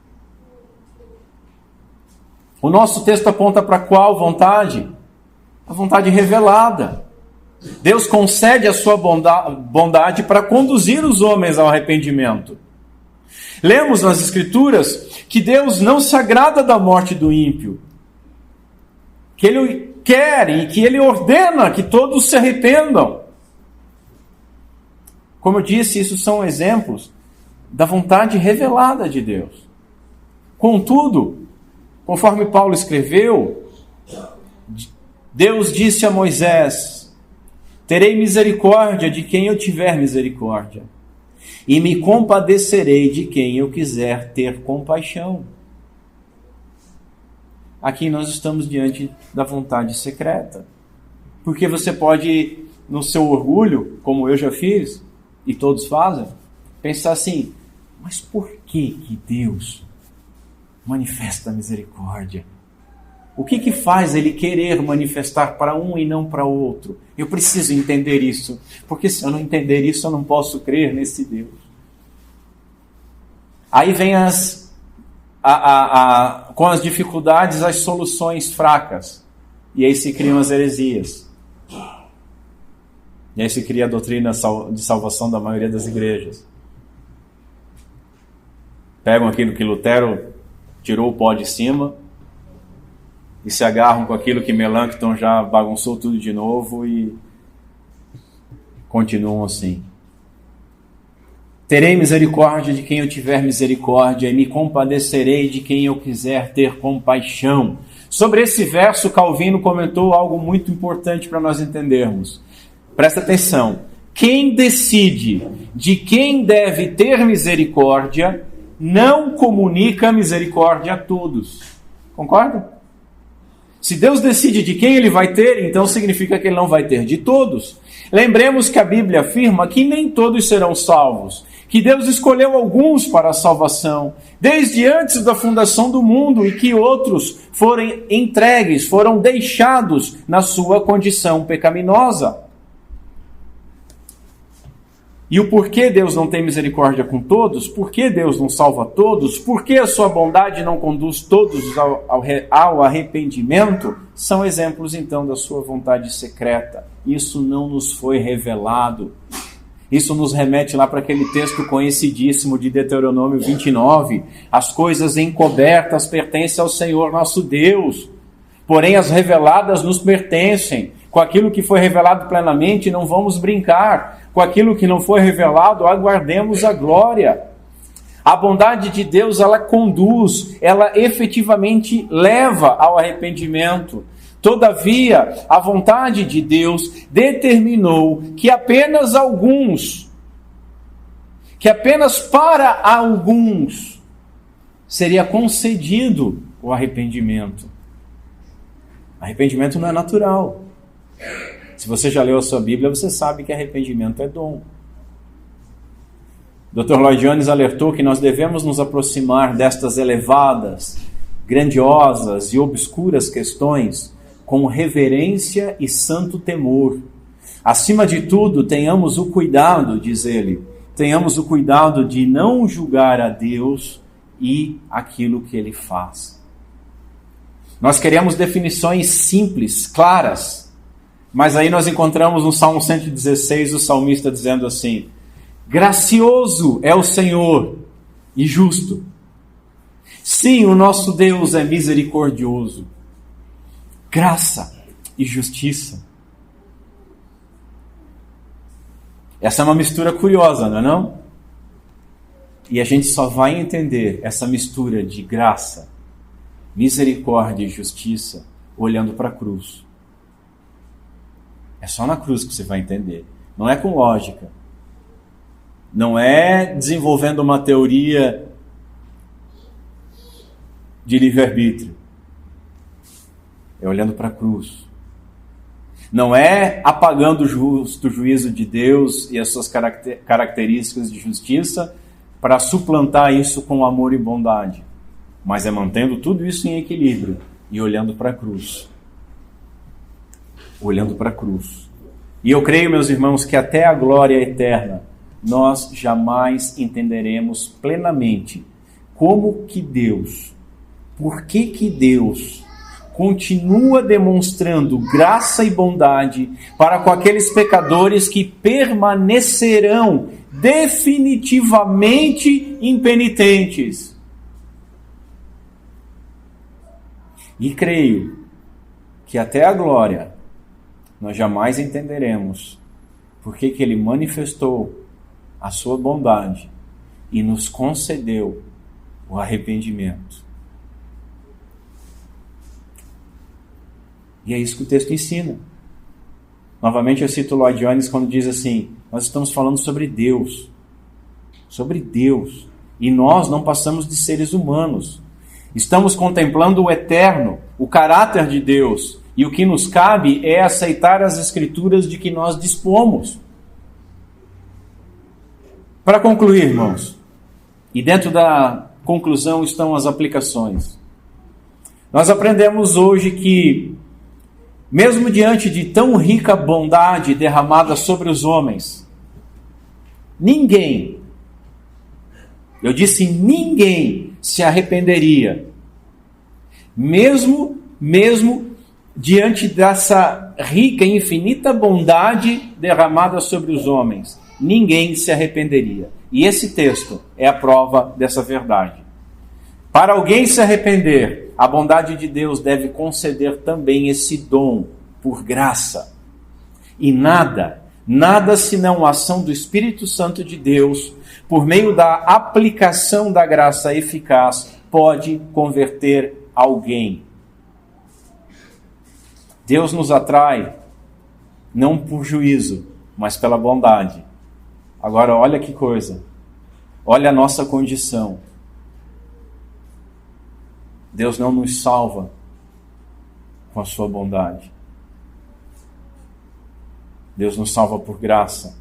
O nosso texto aponta para qual vontade? A vontade revelada. Deus concede a sua bondade para conduzir os homens ao arrependimento. Lemos nas Escrituras que Deus não se agrada da morte do ímpio, que Ele quer e que Ele ordena que todos se arrependam. Como eu disse, isso são exemplos da vontade revelada de Deus. Contudo, conforme Paulo escreveu, Deus disse a Moisés: terei misericórdia de quem eu tiver misericórdia, e me compadecerei de quem eu quiser ter compaixão. Aqui nós estamos diante da vontade secreta. Porque você pode, no seu orgulho, como eu já fiz, e todos fazem, pensar assim: mas por que Deus manifesta misericórdia? O que faz Ele querer manifestar para um e não para outro? Eu preciso entender isso, porque se eu não entender isso, eu não posso crer nesse Deus. Aí vem com as dificuldades, as soluções fracas, e aí se criam as heresias. E aí se cria a doutrina de salvação da maioria das igrejas. Pegam aquilo que Lutero tirou o pó de cima e se agarram com aquilo que Melanchthon já bagunçou tudo de novo e continuam assim. Terei misericórdia de quem eu tiver misericórdia e me compadecerei de quem eu quiser ter compaixão. Sobre esse verso, Calvino comentou algo muito importante para nós entendermos. Presta atenção. Quem decide de quem deve ter misericórdia não comunica misericórdia a todos. Concorda? Se Deus decide de quem Ele vai ter, então significa que Ele não vai ter de todos. Lembremos que a Bíblia afirma que nem todos serão salvos, que Deus escolheu alguns para a salvação, desde antes da fundação do mundo, e que outros foram entregues, foram deixados na sua condição pecaminosa. E o porquê Deus não tem misericórdia com todos, por que Deus não salva todos, por que a sua bondade não conduz todos ao arrependimento, são exemplos então da sua vontade secreta. Isso não nos foi revelado. Isso nos remete lá para aquele texto conhecidíssimo de Deuteronômio 29. As coisas encobertas pertencem ao Senhor nosso Deus, porém as reveladas nos pertencem. Com aquilo que foi revelado plenamente não vamos brincar. Com aquilo que não foi revelado, aguardemos a glória. A bondade de Deus, ela conduz, ela efetivamente leva ao arrependimento. Todavia, a vontade de Deus determinou que apenas para alguns, seria concedido o arrependimento. Arrependimento não é natural. Se você já leu a sua Bíblia, você sabe que arrependimento é dom. Dr. Lloyd Jones alertou que nós devemos nos aproximar destas elevadas, grandiosas e obscuras questões com reverência e santo temor. Acima de tudo, tenhamos o cuidado, diz ele, tenhamos o cuidado de não julgar a Deus e aquilo que Ele faz. Nós queremos definições simples, claras, mas aí nós encontramos no Salmo 116 o salmista dizendo assim: gracioso é o Senhor e justo. Sim, o nosso Deus é misericordioso. Graça e justiça. Essa é uma mistura curiosa, não é não? E a gente só vai entender essa mistura de graça, misericórdia e justiça olhando para a cruz. É só na cruz que você vai entender. Não é com lógica. Não é desenvolvendo uma teoria de livre-arbítrio. É olhando para a cruz. Não é apagando o justo juízo de Deus e as suas características de justiça para suplantar isso com amor e bondade. Mas é mantendo tudo isso em equilíbrio e olhando para a cruz. Olhando para a cruz. E eu creio, meus irmãos, que até a glória eterna nós jamais entenderemos plenamente como que Deus, por que Deus continua demonstrando graça e bondade para com aqueles pecadores que permanecerão definitivamente impenitentes. E creio que até a glória nós jamais entenderemos por que Ele manifestou a sua bondade e nos concedeu o arrependimento. E é isso que o texto ensina. Novamente eu cito Lloyd Jones quando diz assim: nós estamos falando sobre Deus. Sobre Deus. E nós não passamos de seres humanos. Estamos contemplando o eterno, o caráter de Deus. E o que nos cabe é aceitar as escrituras de que nós dispomos. Para concluir, irmãos, e dentro da conclusão estão as aplicações. Nós aprendemos hoje que, mesmo diante de tão rica bondade derramada sobre os homens, ninguém, eu disse ninguém, se arrependeria. Mesmo diante dessa rica e infinita bondade derramada sobre os homens, ninguém se arrependeria. E esse texto é a prova dessa verdade. Para alguém se arrepender, a bondade de Deus deve conceder também esse dom por graça. E nada senão a ação do Espírito Santo de Deus, por meio da aplicação da graça eficaz, pode converter alguém. Deus nos atrai não por juízo, mas pela bondade. Agora olha que coisa. Olha a nossa condição. Deus não nos salva com a sua bondade. Deus nos salva por graça,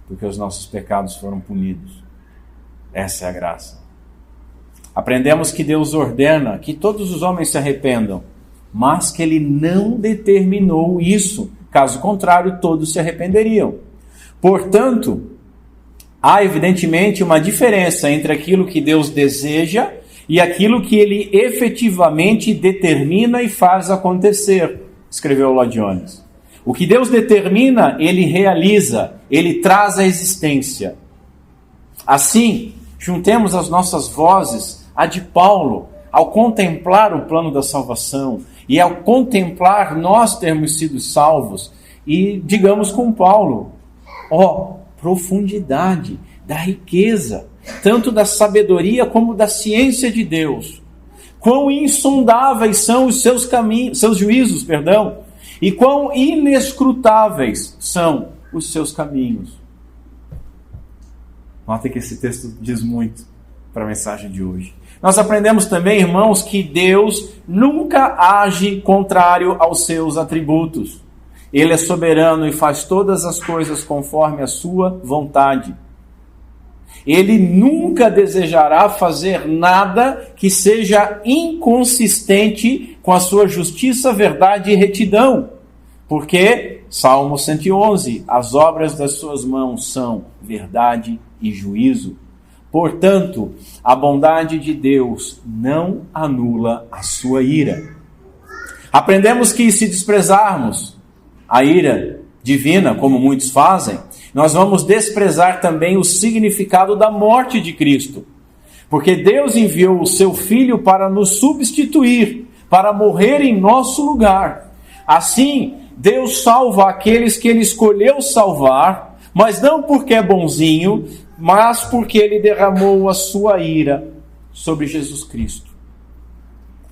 porque os nossos pecados foram punidos. Essa é a graça. Aprendemos que Deus ordena que todos os homens se arrependam, mas que Ele não determinou isso. Caso contrário, todos se arrependeriam. Portanto, há evidentemente uma diferença entre aquilo que Deus deseja e aquilo que Ele efetivamente determina e faz acontecer, escreveu Lloyd Jones. O que Deus determina, Ele realiza, Ele traz à existência. Assim, juntemos as nossas vozes à de Paulo, ao contemplar o plano da salvação e ao contemplar nós termos sido salvos, e digamos com Paulo: profundidade da riqueza, tanto da sabedoria como da ciência de Deus. Quão insondáveis são os seus caminhos, seus juízos, e quão inescrutáveis são os seus caminhos. Nota que esse texto diz muito para a mensagem de hoje. Nós aprendemos também, irmãos, que Deus nunca age contrário aos seus atributos. Ele é soberano e faz todas as coisas conforme a sua vontade. Ele nunca desejará fazer nada que seja inconsistente com a sua justiça, verdade e retidão. Porque, Salmo 111, as obras das suas mãos são verdade e juízo. Portanto, a bondade de Deus não anula a sua ira. Aprendemos que, se desprezarmos a ira divina, como muitos fazem, nós vamos desprezar também o significado da morte de Cristo. Porque Deus enviou o seu Filho para nos substituir, para morrer em nosso lugar. Assim, Deus salva aqueles que Ele escolheu salvar, mas não porque é bonzinho, mas porque Ele derramou a sua ira sobre Jesus Cristo.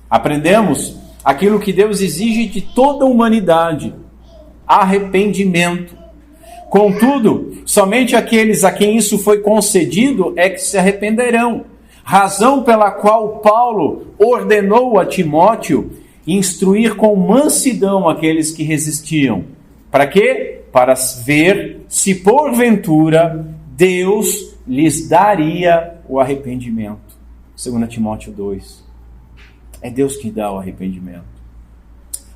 Aprendemos aquilo que Deus exige de toda a humanidade: arrependimento. Contudo, somente aqueles a quem isso foi concedido é que se arrependerão. Razão pela qual Paulo ordenou a Timóteo instruir com mansidão aqueles que resistiam. Para quê? Para ver se porventura Deus lhes daria o arrependimento. 2 Timóteo 2. É Deus que dá o arrependimento.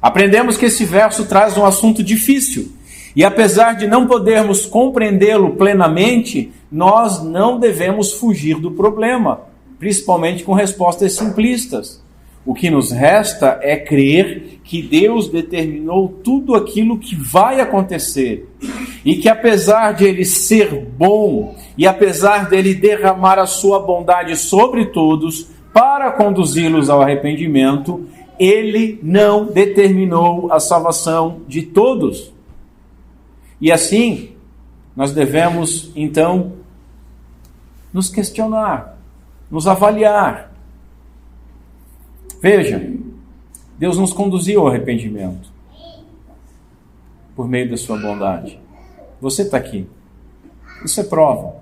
Aprendemos que esse verso traz um assunto difícil. E apesar de não podermos compreendê-lo plenamente, nós não devemos fugir do problema, principalmente com respostas simplistas. O que nos resta é crer que Deus determinou tudo aquilo que vai acontecer. E que apesar de Ele ser bom, e apesar de Ele derramar a sua bondade sobre todos, para conduzi-los ao arrependimento, Ele não determinou a salvação de todos. E assim, nós devemos, então, nos questionar, nos avaliar. Veja, Deus nos conduziu ao arrependimento por meio da sua bondade. Você está aqui. Isso é prova.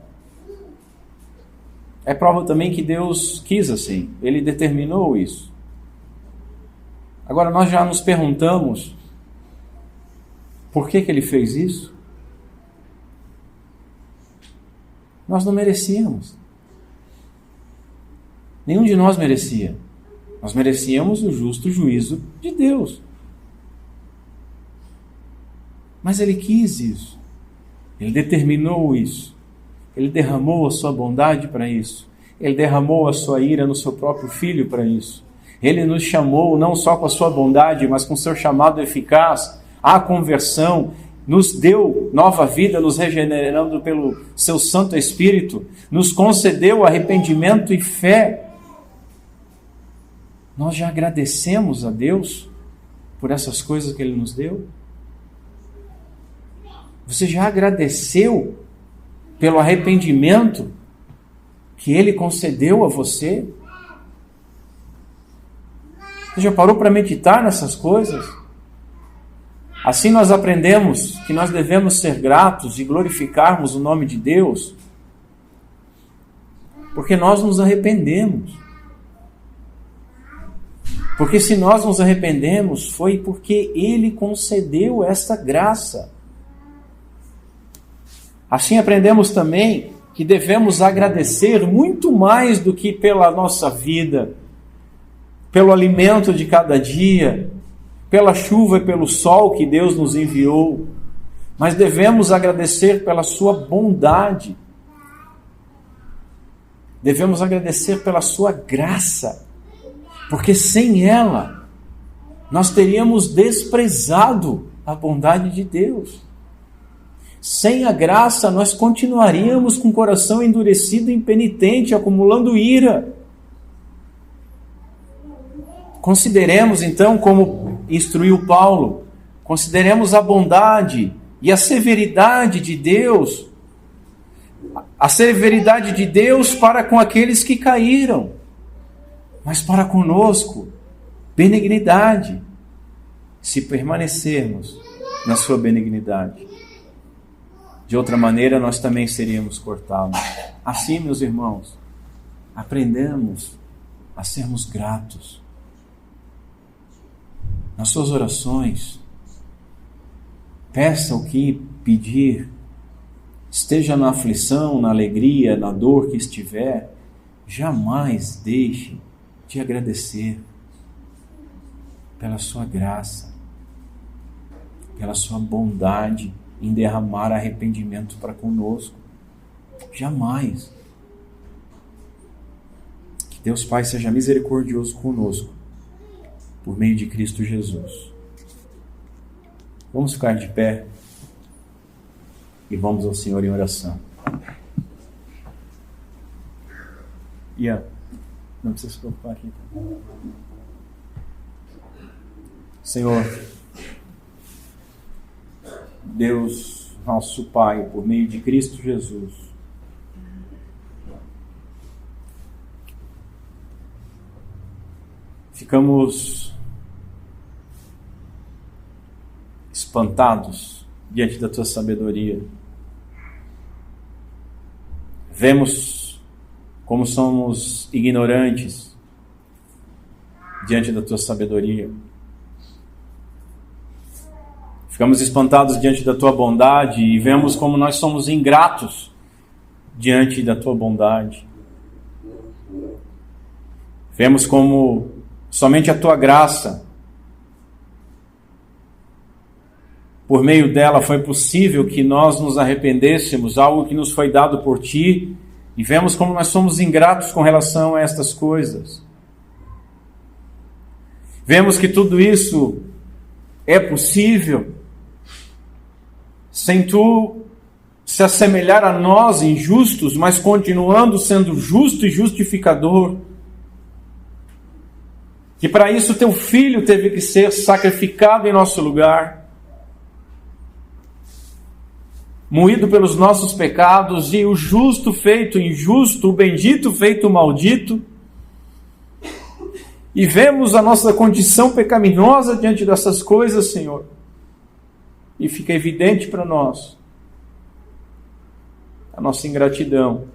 É prova também que Deus quis assim. Ele determinou isso. Agora, nós já nos perguntamos por que Ele fez isso? Nós não merecíamos. Nenhum de nós merecia. Nós merecíamos o justo juízo de Deus. Mas Ele quis isso. Ele determinou isso. Ele derramou a sua bondade para isso. Ele derramou a sua ira no seu próprio Filho para isso. Ele nos chamou não só com a sua bondade, mas com o seu chamado eficaz à conversão. Nos deu nova vida, nos regenerando pelo seu Santo Espírito. Nos concedeu arrependimento e fé. Nós já agradecemos a Deus por essas coisas que Ele nos deu? Você já agradeceu pelo arrependimento que Ele concedeu a você? Você já parou para meditar nessas coisas? Assim nós aprendemos que nós devemos ser gratos e glorificarmos o nome de Deus, porque nós nos arrependemos. Porque se nós nos arrependemos, foi porque Ele concedeu esta graça. Assim aprendemos também que devemos agradecer muito mais do que pela nossa vida, pelo alimento de cada dia, pela chuva e pelo sol que Deus nos enviou, mas devemos agradecer pela sua bondade. Devemos agradecer pela sua graça, porque sem ela nós teríamos desprezado a bondade de Deus. Sem a graça nós continuaríamos com o coração endurecido e impenitente, acumulando ira. Consideremos então, como instruiu Paulo, consideremos a bondade e a severidade de Deus, a severidade de Deus para com aqueles que caíram, mas para conosco, benignidade, se permanecermos na sua benignidade. De outra maneira, nós também seríamos cortados. Assim, meus irmãos, aprendemos a sermos gratos. Nas suas orações, peça o que pedir. esteja na aflição, na alegria, na dor que estiver, jamais deixe de agradecer pela sua graça, pela sua bondade em derramar arrependimento para conosco. Jamais. Que Deus Pai seja misericordioso conosco, por meio de Cristo Jesus. Vamos ficar de pé e vamos ao Senhor em oração. Ian, não precisa se preocupar aqui. Senhor, Deus, nosso Pai, por meio de Cristo Jesus, ficamos espantados diante da Tua sabedoria. Vemos como somos ignorantes diante da Tua sabedoria. Ficamos espantados diante da Tua bondade e vemos como nós somos ingratos diante da Tua bondade. Vemos como somente a Tua graça, por meio dela foi possível que nós nos arrependêssemos, algo que nos foi dado por Ti, e vemos como nós somos ingratos com relação a estas coisas. Vemos que tudo isso é possível sem Tu se assemelhar a nós injustos, mas continuando sendo justo e justificador. Que para isso Teu Filho teve que ser sacrificado em nosso lugar, moído pelos nossos pecados, e o justo feito injusto, o bendito feito maldito. E vemos a nossa condição pecaminosa diante dessas coisas, Senhor. E fica evidente para nós a nossa ingratidão.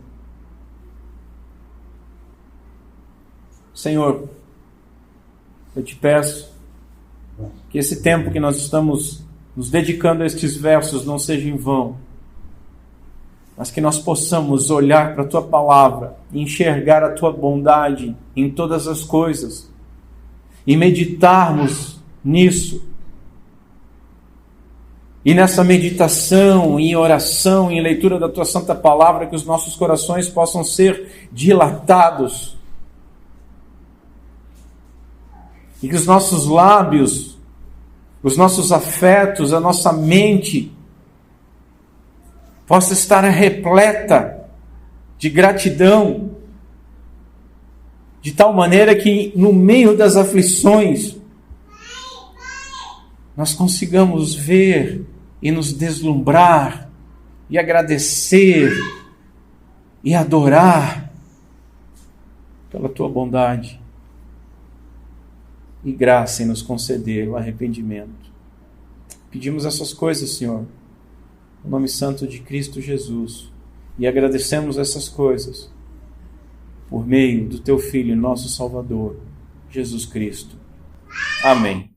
Senhor, eu Te peço que esse tempo que nós estamos nos dedicando a estes versos não seja em vão, mas que nós possamos olhar para a Tua palavra e enxergar a Tua bondade em todas as coisas e meditarmos nisso. E nessa meditação, em oração, em leitura da Tua Santa Palavra, que os nossos corações possam ser dilatados e que os nossos lábios, os nossos afetos, a nossa mente possa estar repleta de gratidão, de tal maneira que no meio das aflições nós consigamos ver e nos deslumbrar e agradecer e adorar pela Tua bondade e graça em nos conceder o arrependimento. Pedimos essas coisas, Senhor, no nome santo de Cristo Jesus, e agradecemos essas coisas por meio do Teu Filho, nosso Salvador, Jesus Cristo. Amém.